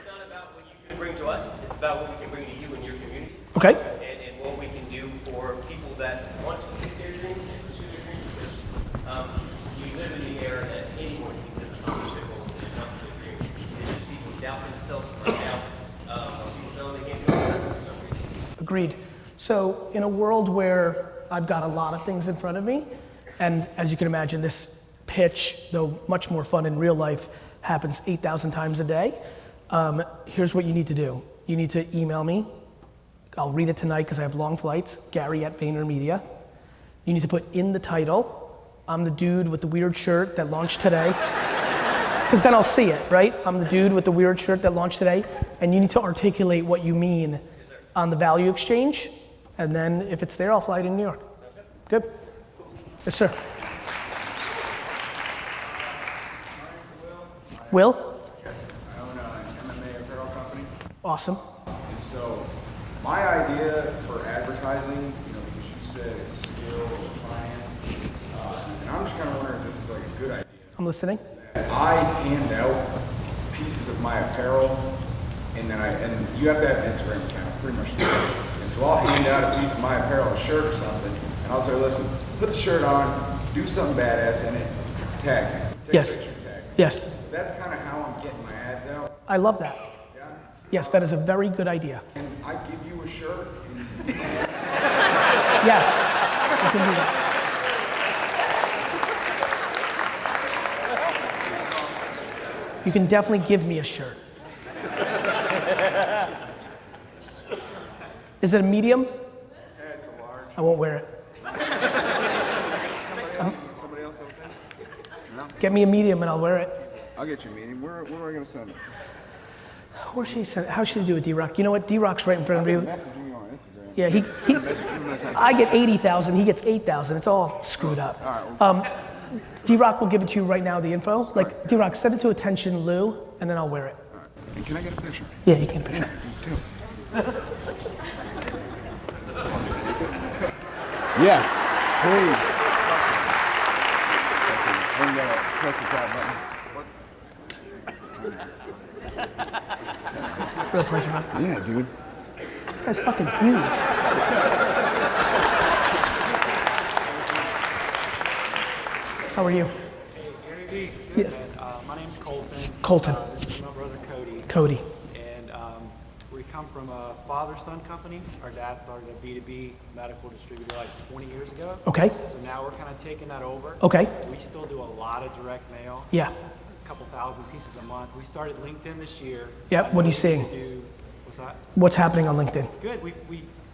not about what you can bring to us, it's about what we can bring to you and your community. Okay. And what we can do for people that want to get their dreams and pursue their dreams. We live in the era that anyone can accomplish their goals and accomplish their dreams. It's just people doubt themselves right now. People know they can't do this for some reason. Agreed. So in a world where I've got a lot of things in front of me, and as you can imagine, this pitch, though much more fun in real life, happens 8,000 times a day. Here's what you need to do. You need to email me. I'll read it tonight because I have long flights, Gary@VaynerMedia. You need to put in the title, I'm the dude with the weird shirt that launched today. Because then I'll see it, right? I'm the dude with the weird shirt that launched today. And you need to articulate what you mean on the value exchange. And then if it's there, I'll fly to New York. Good? Yes, sir. Will? Yes, I own an MMA apparel company. Awesome. And so my idea for advertising, because you said it's skill or finance, and I'm just kind of wondering if this is like a good idea. I'm listening. I hand out pieces of my apparel, and you have to have an Instagram account, pretty much. And so I'll hand out a piece of my apparel, a shirt or something, and I'll say, listen, put the shirt on, do something badass in it, tag me. Take Yes. a picture, tag me. Yes. So that's kind of how I'm getting my ads out. I love that. Yeah? Yes, that is a very good idea. And I give you a shirt, and Yes, you can do that. You can definitely give me a shirt. Is it a medium? yeah, it's a large. I won't wear it. Somebody else that will take it? No? Get me a medium and I'll wear it. I'll get you a meeting. Where am I going to send it? Where should he send it? How should he do it, D-Rock? You know what? D-Rock's right in front of you. Messaging you on Instagram. Yeah, I get 80,000, he gets 8,000. It's all screwed up. D-Rock will give it to you right now, the info. Like, D-Rock, send it to Attention Lou, and then I'll wear it. All right. And can I get a picture? Yeah, you can picture. Yes, please. And press the tag button. Real pleasure, man. Yeah, dude. This guy's fucking huge. How are you? Hey, Gary Vee. Yes. My name's Colton. Colton. This is my brother Cody. Cody. And we come from a father-son company. Our dad started a B2B medical distributor like 20 years ago. Okay. So now we're kind of taking that over. Okay. We still do a lot of direct mail. Yeah. A couple thousand pieces a month. We started LinkedIn this year. Yep. What are you seeing? What's that? What's happening on LinkedIn? Good.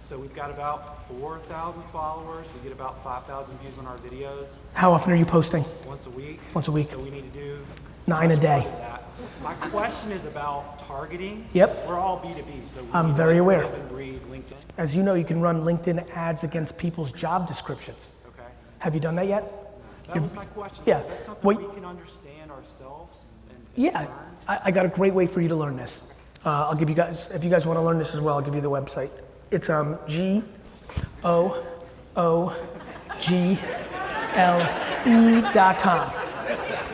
So we've got about 4,000 followers. We get about 5,000 views on our videos How often are you posting? once a week. Once a week. So we need to do 9 a day. that. My question is about targeting. Yep. We're all B2B, so we I'm need very to aware. live and breathe LinkedIn. As you know, you can run LinkedIn ads against people's job descriptions. Okay. Have you done that yet? That was my question. Yeah. Is that something Wait. we can understand ourselves and Yeah, learn? I got a great way for you to learn this. I'll give you guys, if you guys want to learn this as well, I'll give you the website. It's GOOGLE.com.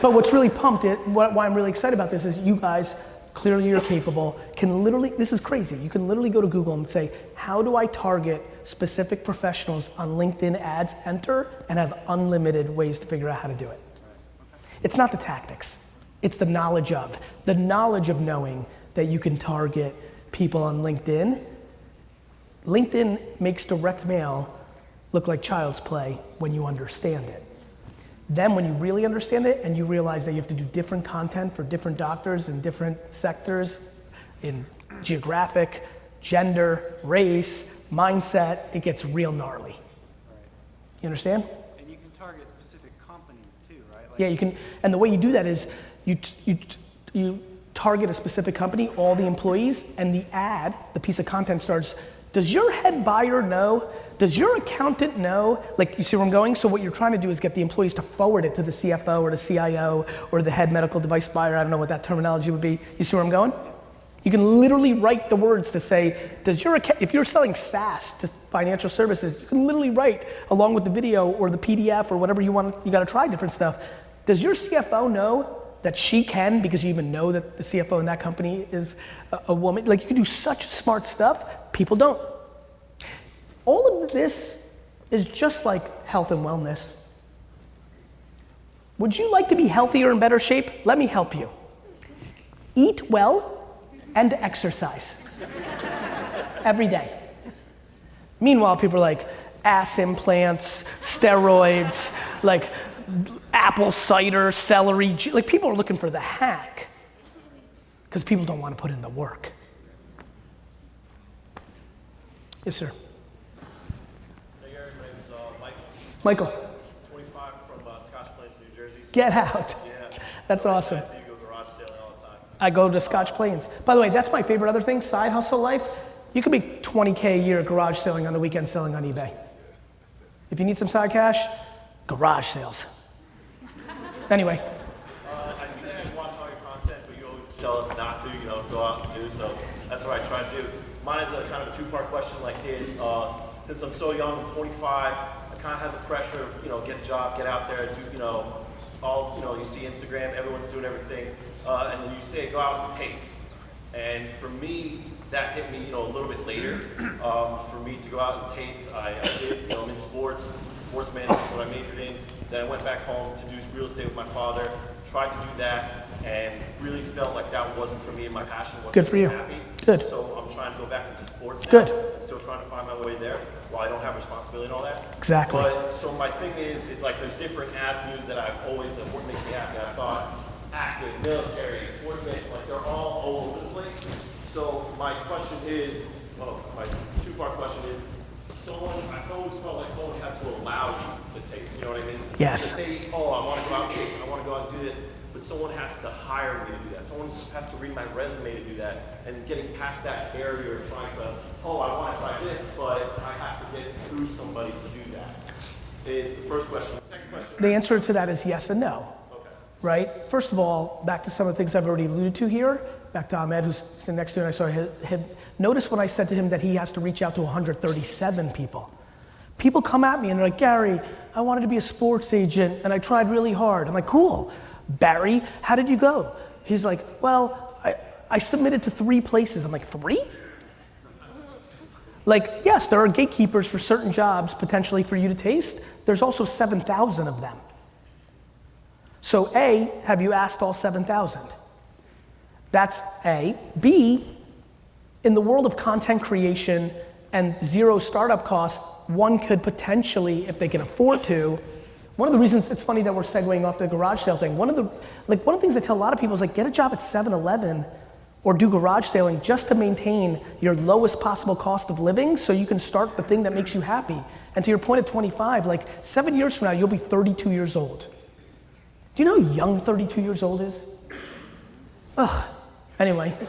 But what's really pumped, why I'm really excited about this is you guys, clearly you're capable, can literally, this is crazy, you can literally go to Google and say, how do I target specific professionals on LinkedIn ads, enter, and have unlimited ways to figure out how to do it. It's not the tactics, it's the knowledge of. The knowledge of knowing that you can target people on LinkedIn. LinkedIn makes direct mail look like child's play when you understand it. Then when you really understand it and you realize that you have to do different content for different doctors in different sectors, in geographic, gender, race, mindset, it gets real gnarly. You understand? And you can target specific companies too, right? Like Yeah, you can, and the way you do that is you target a specific company, all the employees, and the ad, the piece of content starts Does your head buyer know? Does your accountant know? Like, you see where I'm going? So what you're trying to do is get the employees to forward it to the CFO or the CIO or the head medical device buyer. I don't know what that terminology would be. You see where I'm going? You can literally write the words to say, if you're selling SaaS to financial services, you can literally write along with the video or the PDF or whatever you want. You got to try different stuff. Does your CFO know that she can, because you even know that the CFO in that company is a woman? Like, you can do such smart stuff. People don't. All of this is just like health and wellness. Would you like to be healthier and better shape? Let me help you. Eat well and exercise every day. Meanwhile, people are like, ass implants, steroids, like apple cider, celery, like people are looking for the hack because people don't want to put in the work. Yes, sir. Hey, Gary, my name is Michael. 25 from Scotch Plains, New Jersey. Get out. Yeah. That's awesome. I see you go garage sailing all the time. I go to Scotch Plains. By the way, that's my favorite other thing, side hustle life. You could make $20K a year garage selling on the weekend, selling on eBay. If you need some side cash, garage sales. Anyway. I say I watch all your content, but you always tell us not to, go out and do, so that's what I try to do. Mine is a kind of a two-part question like his. Since I'm so young, I'm 25, I kind of have the pressure of, get a job, get out there, do, you see Instagram, everyone's doing everything, and then you say go out and taste. And for me, that hit me, a little bit later. For me to go out and taste, I did, I'm in sports management, what I majored in. Then I went back home to do real estate with my father, tried to do that, and really felt like that wasn't for me and my passion wasn't Good for you. happy. Good. So I'm trying to go back into sports now. Good. And still trying to find my way there while I don't have responsibility and all that. Exactly. But so my thing is like there's different avenues that I've always, what makes me happy. I thought active, military, sportsman, like they're all over the place. So my question is, my two-part question is, I've always felt like someone has to allow you to taste, you know what I mean? Yes. To say, I want to go out and taste, I want to go out and do this, but someone has to hire me to do that. Someone has to read my resume to do that. And getting past that barrier of trying to, I want to try this, but I have to get through somebody to do that, is the first question. The second question. The answer to that is yes and no. Okay. Right? First of all, back to some of the things I've already alluded to here, back to Ahmed, who's sitting next to you, and I saw him. Notice when I said to him that he has to reach out to 137 people. People come at me and they're like, Gary, I wanted to be a sports agent and I tried really hard. I'm like, cool. Barry, how did you go? He's like, well, I submitted to 3 places. I'm like, 3? Like, yes, there are gatekeepers for certain jobs potentially for you to taste. There's also 7,000 of them. So A, have you asked all 7,000? That's A. B, in the world of content creation and zero startup costs, one could potentially, if they can afford to, one of the reasons, it's funny that we're segueing off the garage sale thing. One of the things I tell a lot of people is like, get a job at 7-Eleven or do garage sailing just to maintain your lowest possible cost of living so you can start the thing that makes you happy. And to your point at 25, like 7 years from now, you'll be 32 years old. Do you know how young 32 years old is? Ugh. Anyway. The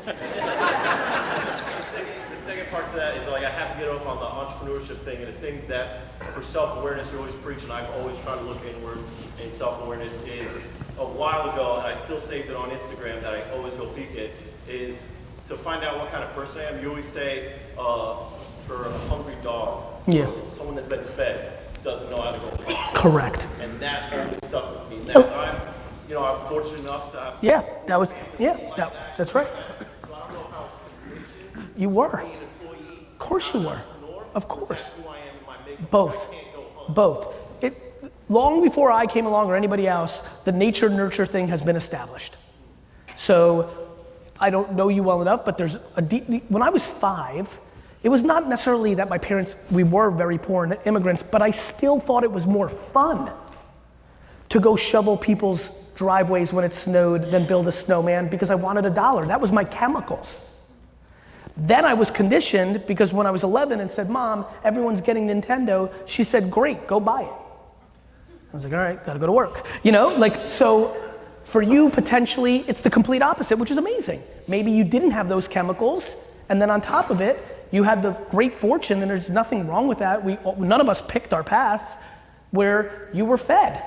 second part to that is like I have to get up on the entrepreneurship thing, and the thing that for self-awareness you're always preaching, I've always tried to look inward in self-awareness is a while ago, and I still saved it on Instagram that I always go peek it, is to find out what kind of person I am. You always say for a hungry dog, Yeah. someone that's been fed doesn't know how to go hungry. Correct. And that always stuck with me. And that I'm fortunate enough to have That's right. So I don't know how conditioned You were. being an employee, Of course you were. entrepreneur, Of course. who I am in my makeup. Both. I can't go hungry. Both. Long before I came along or anybody else, the nature nurture thing has been established. So I don't know you well enough, but there's when I was 5, it was not necessarily that my parents, we were very poor and immigrants, but I still thought it was more fun to go shovel people's driveways when it snowed than build a snowman because I wanted $1. That was my chemicals. Then I was conditioned because when I was 11 and said, Mom, everyone's getting Nintendo, she said, great, go buy it. I was like, all right, gotta go to work. So for you, potentially, it's the complete opposite, which is amazing. Maybe you didn't have those chemicals, and then on top of it, You had the great fortune, and there's nothing wrong with that. None of us picked our paths where you were fed.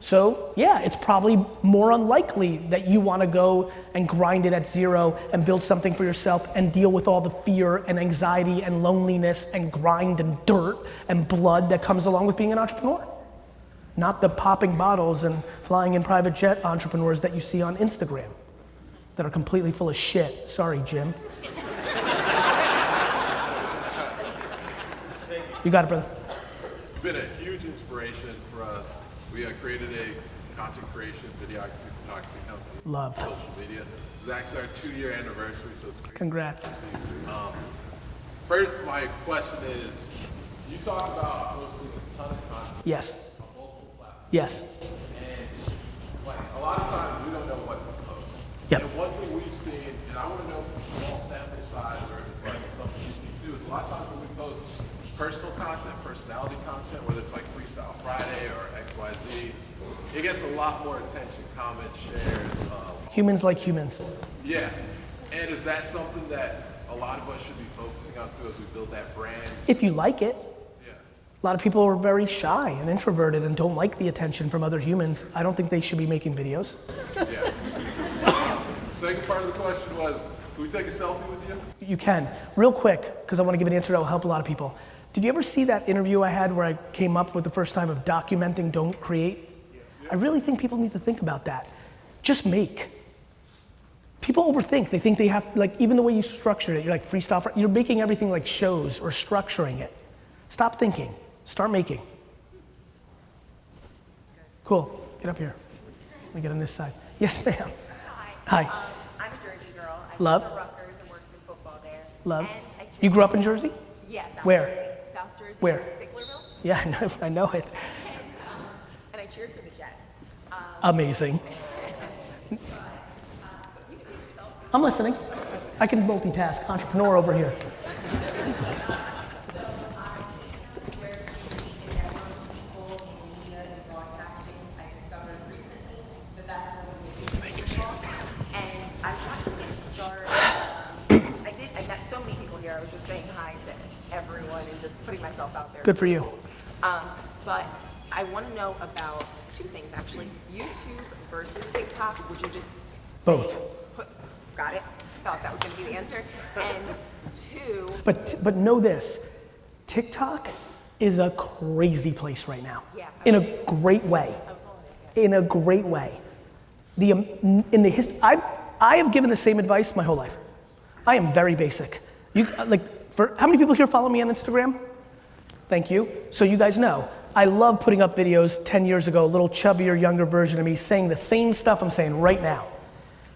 So yeah, it's probably more unlikely that you want to go and grind it at zero and build something for yourself and deal with all the fear and anxiety and loneliness and grind and dirt and blood that comes along with being an entrepreneur. Not the popping bottles and flying in private jet entrepreneurs that you see on Instagram that are completely full of shit. Sorry, Jim. You got it, brother. It's been a huge inspiration for us. We created a content creation, videography, photography company. Love. Social media. It's actually our 2-year anniversary, so it's great. Congrats. First, my question is, you talk about posting a ton of content Yes. on multiple platforms. Yes. And like a lot of times we don't know what to post. Yep. And one thing we've seen, and I want to know if it's a small sample size or if it's like something you see too, is a lot of times when we post personal content, personality content, whether it's like Freestyle Friday or XYZ, it gets a lot more attention, comments, shares. Humans like humans. Yeah. And is that something that a lot of us should be focusing on too as we build that brand? If you like it. Yeah. A lot of people are very shy and introverted and don't like the attention from other humans. I don't think they should be making videos. Yeah. Second part of the question was, can we take a selfie with you? You can. Real quick, because I want to give an answer that will help a lot of people. Did you ever see that interview I had where I came up with the first time of documenting, don't create? I really think people need to think about that. Just make. People overthink. They think they have, like, even the way you structured it, you're like freestyle, you're making everything like shows or structuring it. Stop thinking. Start making. Cool. Get up here. Let me get on this side. Yes, ma'am. Hi. I'm a Jersey girl. I Love. went to Rutgers and worked in football there. Love. And You grew up in Jersey? Yes. South Where? Jersey. South Jersey. Where? Sicklerville. Yeah, I know it. And I cheered for the Jets. Amazing. You can see yourself. I'm listening. I can multitask. Entrepreneur over here. I was just saying hi to everyone and just putting myself out there. Good for you. But I want to know about two things actually. YouTube versus TikTok. Would you just Both. Got it? Thought that was going to be the answer. And two. But know this, TikTok is a crazy place right now. Yeah. In a great way. In a great way. I have given the same advice my whole life. I am very basic. How many people here follow me on Instagram? Thank you. So you guys know, I love putting up videos 10 years ago, a little chubbier, younger version of me saying the same stuff I'm saying right now.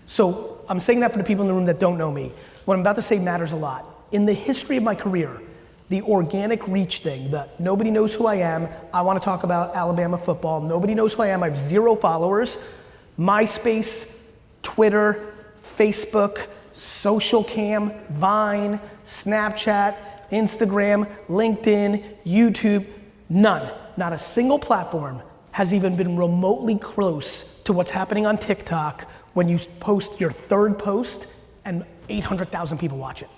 So I'm saying that for the people in the room that don't know me. What I'm about to say matters a lot. In the history of my career, the organic reach thing, the nobody knows who I am, I want to talk about Alabama football, nobody knows who I am, I have 0 followers, MySpace, Twitter, Facebook, Social Cam, Vine, Snapchat, Instagram, LinkedIn, YouTube, none. Not a single platform has even been remotely close to what's happening on TikTok when you post your 3rd post and 800,000 people watch it.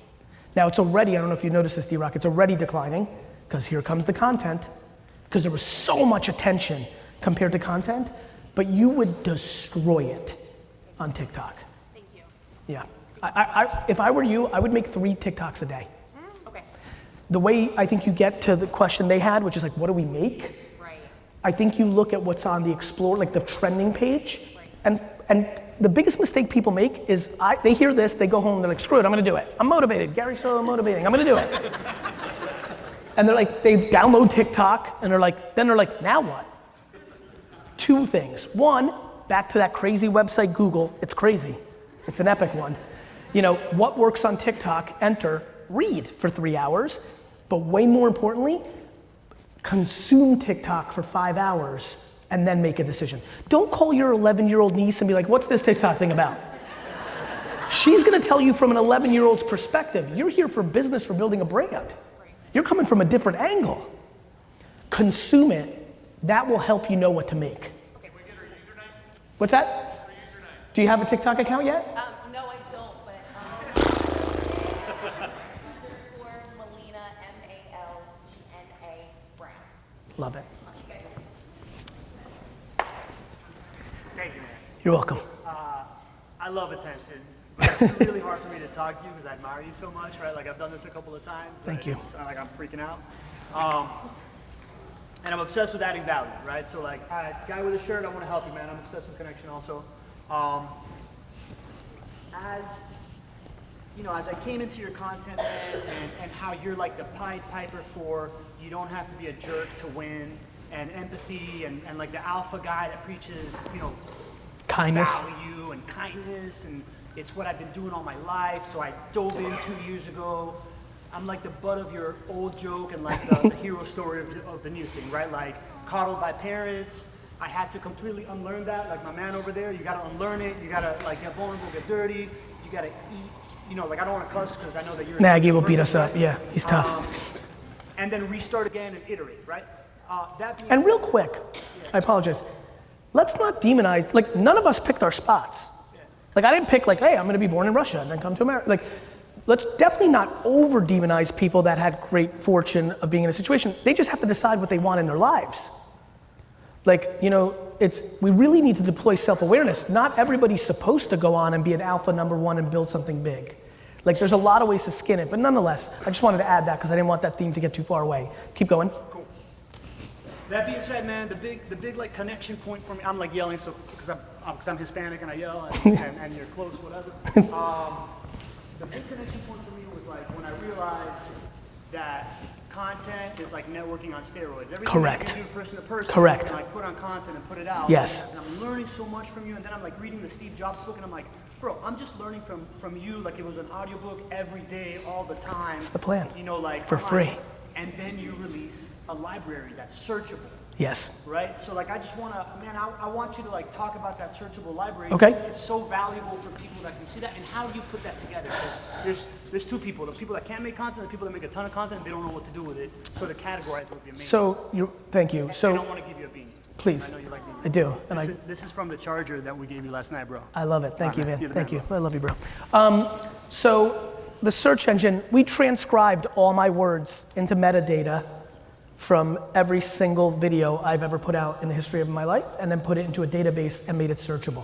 Now it's already, I don't know if you noticed this, D-Rock, it's already declining because here comes the content, because there was so much attention compared to content, but you would destroy it on TikTok. Thank you. Yeah. If I were you, I would make 3 TikToks a day. Okay. The way I think you get to the question they had, which is like, what do we make? Right. I think you look at what's on the Explore, like the trending page, and the biggest mistake people make is they hear this, they go home, they're like, screw it, I'm gonna do it. I'm motivated, Gary Solo motivating, I'm gonna do it. And they're like, they download TikTok, and they're like, now what? 2 things. 1, back to that crazy website Google, it's crazy. It's an epic one. You know, what works on TikTok, enter, read for 3 hours, but way more importantly, consume TikTok for 5 hours and then make a decision. Don't call your 11-year-old niece and be like, what's this TikTok thing about? She's gonna tell you from an 11-year-old's perspective. You're here for business, for building a brand. You're coming from a different angle. Consume it, that will help you know what to make. Okay. What's that? Do you have a TikTok account yet? No, I don't, but Love it. Thank you, man. You're welcome. I love attention. But it's really hard for me to talk to you because I admire you so much, right? Like I've done this a couple of times. Thank you. It's like I'm freaking out. And I'm obsessed with adding value, right? So like, guy with a shirt, I want to help you, man. I'm obsessed with connection also. As you know, as I came into your content, man, and how you're like the Pied Piper for you don't have to be a jerk to win, and empathy, and like the alpha guy that preaches, you know, Kindness. value and kindness, and it's what I've been doing all my life. So I dove in 2 years ago. I'm like the butt of your old joke and like the hero story of the new thing, right? Like coddled by parents. I had to completely unlearn that. Like my man over there, you gotta unlearn it. You gotta like get vulnerable, get dirty. You gotta eat. You know, like I don't want to cuss because I know that you're. Nagy will beat us up. Yeah, he's tough. And then restart again and iterate, right? That being And said- real quick, I apologize. Let's not demonize, like none of us picked our spots. Like I didn't pick like, hey, I'm gonna be born in Russia and then come to America. Like, let's definitely not over demonize people that had great fortune of being in a situation. They just have to decide what they want in their lives. Like, you know, we really need to deploy self-awareness. Not everybody's supposed to go on and be an alpha #1 and build something big. Like there's a lot of ways to skin it, but nonetheless, I just wanted to add that because I didn't want that theme to get too far away. Keep going. Cool. That being said, man, the big like connection point for me, I'm like yelling so because I'm Hispanic and I yell and you're close, whatever. The big connection point for me was like when I realized that content is like networking on steroids. Everything Correct. that you do person to person, Correct. you can like put on content and put it out. Yes. And I'm learning so much from you, and then I'm like reading the Steve Jobs book, and I'm like, bro, I'm just learning from you like it was an audiobook every day, all the time. That's the plan. You know, like For free. And then you release a library that's searchable. Yes. Right? So like I just wanna, man, I want you to like talk about that searchable library. Okay. It's so valuable for people that can see that, and how do you put that together? Because there's two people, the people that can't make content, and the people that make a ton of content, and they don't know what to do with it. So to categorize it would be amazing. So, thank you. And I So, don't want to give you a bean. please. I know you like beans. I do. And This is from the charger that we gave you last night, bro. I love it. Thank you, Alright, man. you're the Thank man, you. I love you, bro. So the search engine, we transcribed all my words into metadata from every single video I've ever put out in the history of my life, and then put it into a database and made it searchable.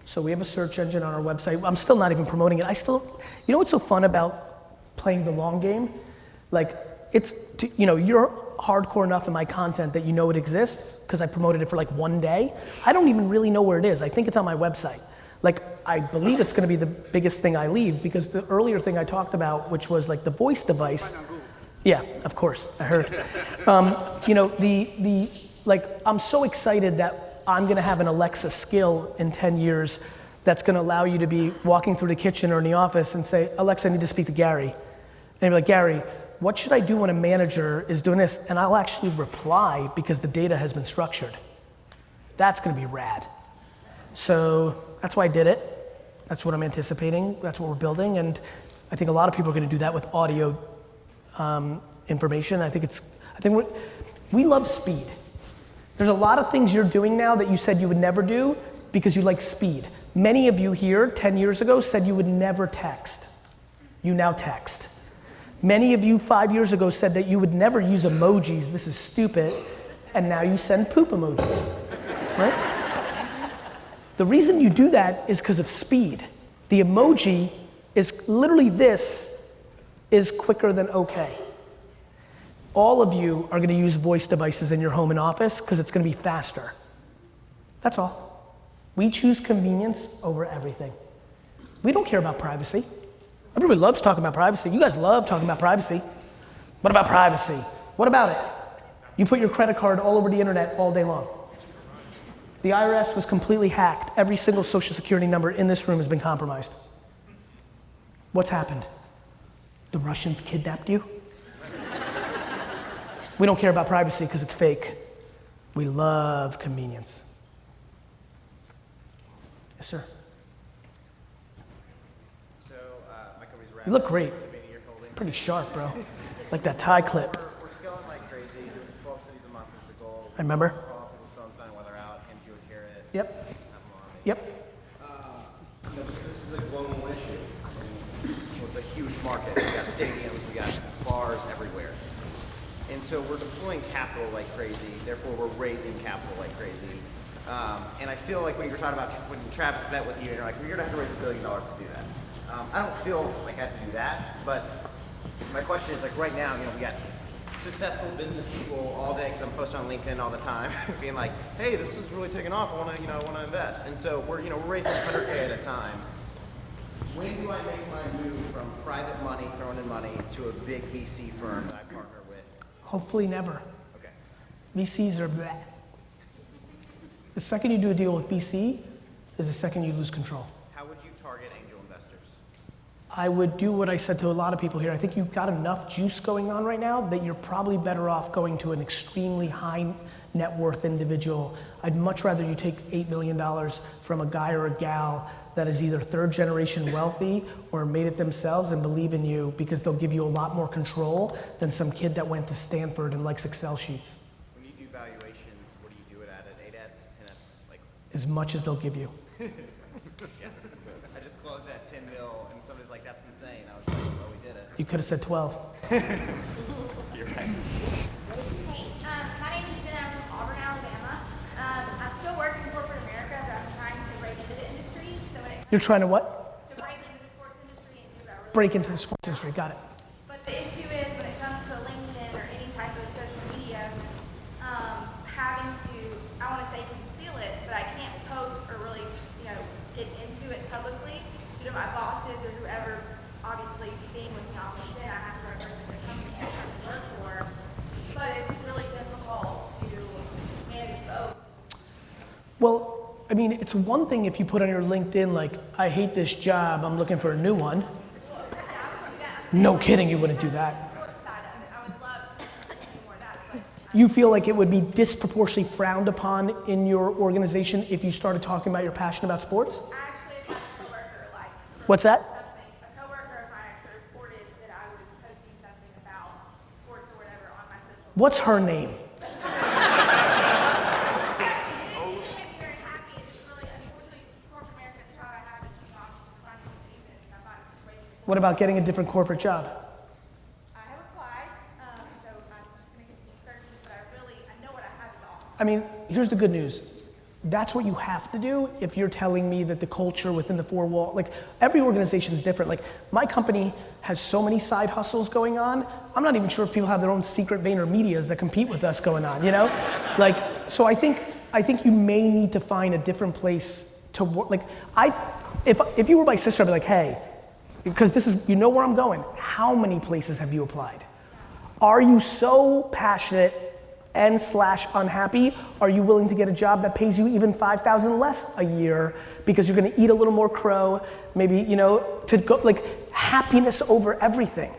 So we have a search engine on our website. I'm still not even promoting it. You know what's so fun about playing the long game? Like, you're hardcore enough in my content that you know it exists, because I promoted it for like 1 day. I don't even really know where it is. I think it's on my website. Like, I believe it's gonna be the biggest thing I leave, because the earlier thing I talked about, which was like the voice device. Yeah, of course, I heard. You know, I'm so excited that I'm gonna have an Alexa skill in 10 years that's gonna allow you to be walking through the kitchen or in the office and say, Alexa, I need to speak to Gary. And you're like, Gary, what should I do when a manager is doing this? And I'll actually reply because the data has been structured. That's gonna be rad. So that's why I did it. That's what I'm anticipating. That's what we're building. And I think a lot of people are gonna do that with audio information. We love speed. There's a lot of things you're doing now that you said you would never do because you like speed. Many of you here 10 years ago said you would never text. You now text. Many of you 5 years ago said that you would never use emojis, this is stupid, and now you send poop emojis, right? The reason you do that is because of speed. The emoji is literally this is quicker than okay. All of you are gonna use voice devices in your home and office because it's gonna be faster. That's all. We choose convenience over everything. We don't care about privacy. Everybody loves talking about privacy. You guys love talking about privacy. What about privacy? What about it? You put your credit card all over the internet all day long. The IRS was completely hacked. Every single social security number in this room has been compromised. What's happened? The Russians kidnapped you? We don't care about privacy because it's fake. We love convenience. Yes, sir. So, my company's You look great. Pretty sharp, bro. Like that tie clip. We're scaling like crazy. Doing 12 cities a month is the goal. I remember. People's phones dying while they're out, hand you a carrot. Yep. Have them on. Yep. This is a global issue. So it's a huge market. We got stadiums, we got bars everywhere. And so we're deploying capital like crazy, therefore we're raising capital like crazy. And I feel like when you were talking about when Travis met with you, and you're like, we're gonna have to raise $1 billion to do that. I don't feel like I have to do that, but my question is like right now, we got successful business people all day, because I'm posting on LinkedIn all the time, being like, hey, this is really taking off, I wanna invest. And so we're raising 100K at a time. When do I make my move from private money, throwing in money, to a big VC firm that I partner with? Hopefully never. Okay. VCs are bleh. The second you do a deal with VC is the second you lose control. How would you target angel investors? I would do what I said to a lot of people here. I think you've got enough juice going on right now that you're probably better off going to an extremely high net worth individual. I'd much rather you take $8 million from a guy or a gal that is either third generation wealthy or made it themselves and believe in you, because they'll give you a lot more control than some kid that went to Stanford and likes Excel sheets. When you do valuations, what do you do it at? 8x, 10x? Like As much as they'll give you. yes. I just closed at 10 mil and somebody's like, that's insane. I was like, well, we did it. You could have said 12. You're right. Hey, my name is Jen. I'm from Auburn, Alabama. I still work in corporate America, but I'm trying to break into the industry. So when it You're trying to what? to break into the sports industry and do what I really Break into the sports industry, got it. But the issue is when it comes to LinkedIn or any type of social media, having to, I want to say conceal it, but I can't post or really, get into it publicly due to my bosses or whoever obviously being with me on LinkedIn. I have to represent the company I'm trying to work for. But it's really difficult to manage both. Well, I mean, it's one thing if you put on your LinkedIn, like, I hate this job, I'm looking for a new one. No kidding, you wouldn't do that. You feel like it would be disproportionately frowned upon in your organization if you started talking about your passion about sports? Actually, a coworker, like, What's that? a coworker of mine actually reported that I was posting something about sports or whatever on my social media. What's her name? What about getting a different corporate job? I have applied, so I'm just going to continue searching, but I know what I have is awesome. I mean, here's the good news. That's what you have to do if you're telling me that the culture within the four walls, like every organization is different. Like my company has so many side hustles going on. I'm not even sure if people have their own secret VaynerMedias that compete with us going on, Like, so I think you may need to find a different place to work. Like if you were my sister, I'd be like, hey, because this is, where I'm going. How many places have you applied? Are you so passionate and / unhappy? Are you willing to get a job that pays you even $5,000 less a year because you're gonna eat a little more crow, maybe, to go, like happiness over everything.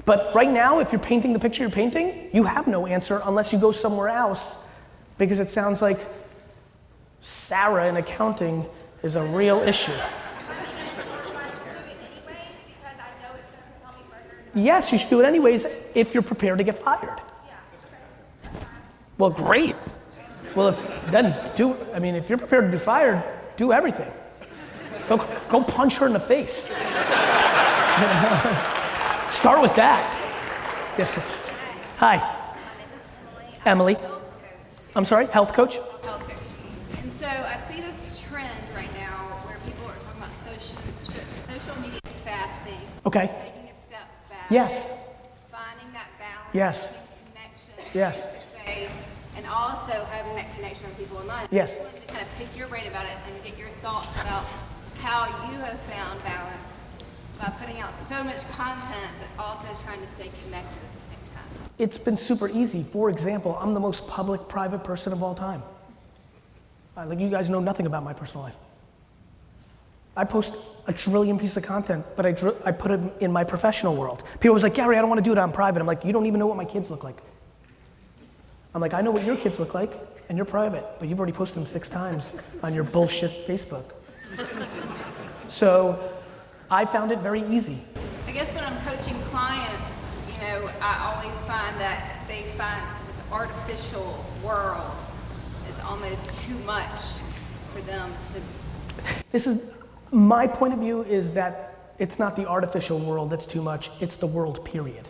But right now, if you're painting the picture you're painting, you have no answer unless you go somewhere else, because it sounds like Sarah in accounting is a real issue. Yes, you should do it anyways if you're prepared to get fired. Well, great. Well, if you're prepared to be fired, do everything. Go punch her in the face. Start with that. Yes. Hi. Emily. I'm sorry, health coach? Health coach. And so I see this trend right now where people are talking about social media fasting. Okay. Taking a step back. Yes. Finding that balance. Yes. Connection. Yes. Face, and also having that connection with people online. Yes. I wanted to kind of pick your brain about it and get your thoughts about how you have found balance by putting out so much content, but also trying to stay connected at the same time. It's been super easy. For example, I'm the most public, private person of all time. Like you guys know nothing about my personal life. I post a trillion pieces of content, but I put it in my professional world. People was like, Gary, I don't want to do it on private. I'm like, you don't even know what my kids look like. I'm like, I know what your kids look like, and you're private, but you've already posted them 6 times on your bullshit Facebook. So I found it very easy. I guess when I'm coaching clients, I always find that they find this artificial world is almost too much for them to. My point of view is that it's not the artificial world that's too much, it's the world, period.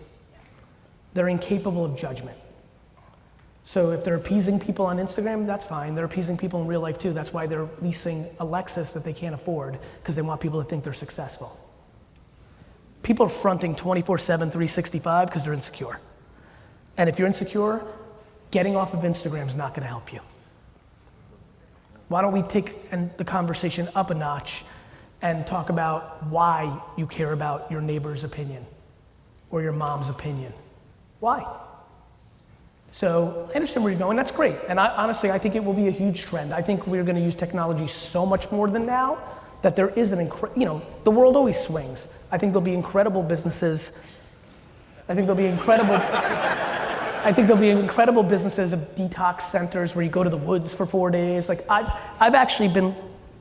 they're incapable of judgment. So if they're appeasing people on Instagram, that's fine. They're appeasing people in real life too. That's why they're leasing a Lexus that they can't afford, because they want people to think they're successful. People are fronting 24/7, 365 because they're insecure. And if you're insecure, getting off of Instagram is not gonna help you. Why don't we take the conversation up a notch and talk about why you care about your neighbor's opinion or your mom's opinion? Why? So I understand where you're going, that's great. And honestly, I think it will be a huge trend. I think we're gonna use technology so much more than now that there is the world always swings. I think there'll be incredible businesses. I think there'll be incredible businesses of detox centers where you go to the woods for 4 days. Like I've actually been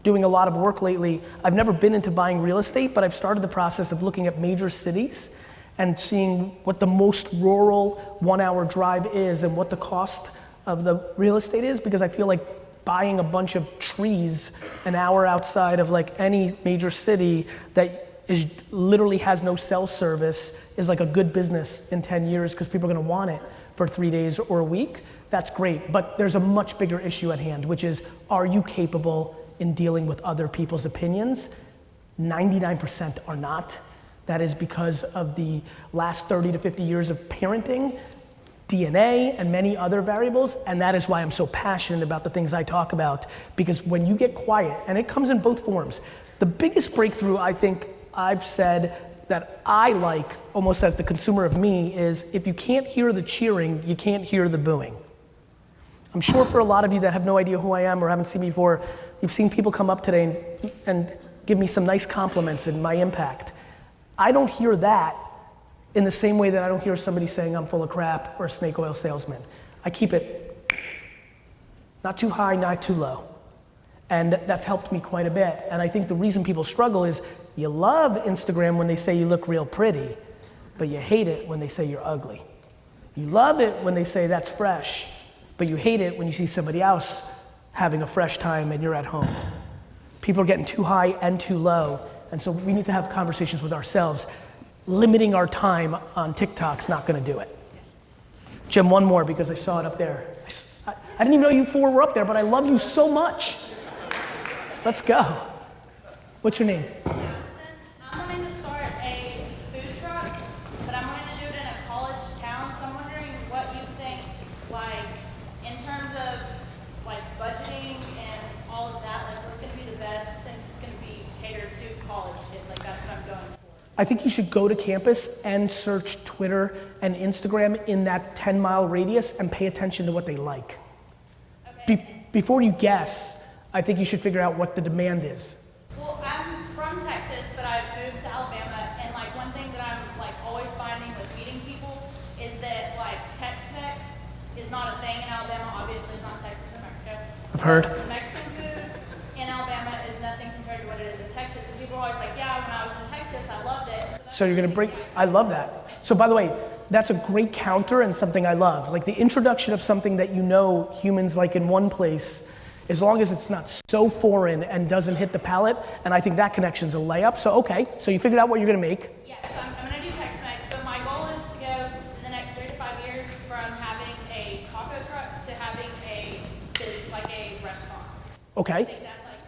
doing a lot of work lately. I've never been into buying real estate, but I've started the process of looking at major cities and seeing what the most rural 1-hour drive is and what the cost of the real estate is, because I feel like buying a bunch of trees an hour outside of like any major city that literally has no cell service is like a good business in 10 years because people are gonna want it for 3 days or a week. That's great, but there's a much bigger issue at hand, which is, are you capable in dealing with other people's opinions? 99% are not. That is because of the last 30 to 50 years of parenting, DNA, and many other variables, and that is why I'm so passionate about the things I talk about, because when you get quiet, and it comes in both forms, the biggest breakthrough I think I've said that I like, almost as the consumer of me, is if you can't hear the cheering, you can't hear the booing. I'm sure for a lot of you that have no idea who I am or haven't seen me before, you've seen people come up today and give me some nice compliments and my impact. I don't hear that in the same way that I don't hear somebody saying I'm full of crap or a snake oil salesman. I keep it not too high, not too low. And that's helped me quite a bit. And I think the reason people struggle is you love Instagram when they say you look real pretty, but you hate it when they say you're ugly. You love it when they say that's fresh, but you hate it when you see somebody else having a fresh time and you're at home. People are getting too high and too low. And so we need to have conversations with ourselves. Limiting our time on TikTok's not gonna do it. Jim, one more because I saw it up there. I didn't even know you four were up there, but I love you so much. Let's go. What's your name? I'm wanting to start a food truck, but I'm wanting to do it in a college town. So I'm wondering what you think, like, in terms of like budgeting and all of that, like what's gonna be the best since it's gonna be catered to college kids, like that's what I'm going for. I think you should go to campus and search Twitter and Instagram in that 10-mile radius and pay attention to what they like. Okay. Before you guess, I think you should figure out what the demand is. Well, I'm from Texas, but I've moved to Alabama, and like one thing that I'm like always finding with meeting people is that like Tex-Mex is not a thing in Alabama. Obviously, it's not Texas or Mexico. I've heard. The Mexican food in Alabama is nothing compared to what it is in Texas. And people are always like, yeah, when I was in Texas, I loved it. So you're gonna break, I love that. So by the way, that's a great counter and something I love. Like the introduction of something that you know humans like in one place, as long as it's not so foreign and doesn't hit the palate, and I think that connection's a layup. So okay, so you figured out what you're gonna make. Yeah, so I'm gonna do Tex-Mex, but my goal is to go in the next 3 to 5 years from having a taco truck to having a restaurant. Okay. I think that's like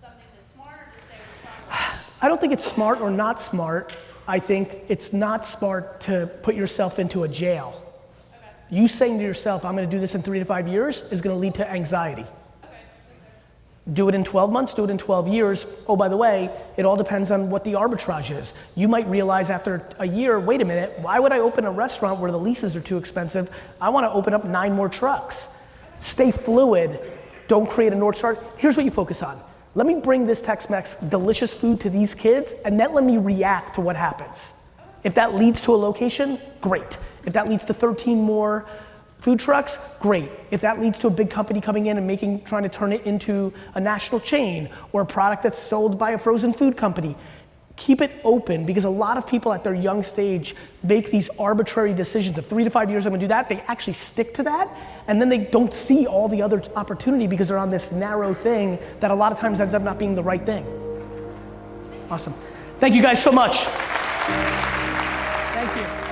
something that's smart, or just say I don't think it's smart or not smart. I think it's not smart to put yourself into a jail. Okay. You saying to yourself, I'm gonna do this in 3 to 5 years is gonna lead to anxiety. Do it in 12 months, do it in 12 years. Oh, by the way, it all depends on what the arbitrage is. You might realize after a year, wait a minute, why would I open a restaurant where the leases are too expensive? I wanna open up 9 more trucks. Stay fluid, don't create a North Star. Here's what you focus on. Let me bring this Tex-Mex delicious food to these kids and then let me react to what happens. If that leads to a location, great. If that leads to 13 more food trucks, great. If that leads to a big company coming in and trying to turn it into a national chain or a product that's sold by a frozen food company, keep it open, because a lot of people at their young stage make these arbitrary decisions of 3 to 5 years I'm gonna do that. They actually stick to that, and then they don't see all the other opportunity because they're on this narrow thing that a lot of times ends up not being the right thing. Awesome. Thank you guys so much. Thank you.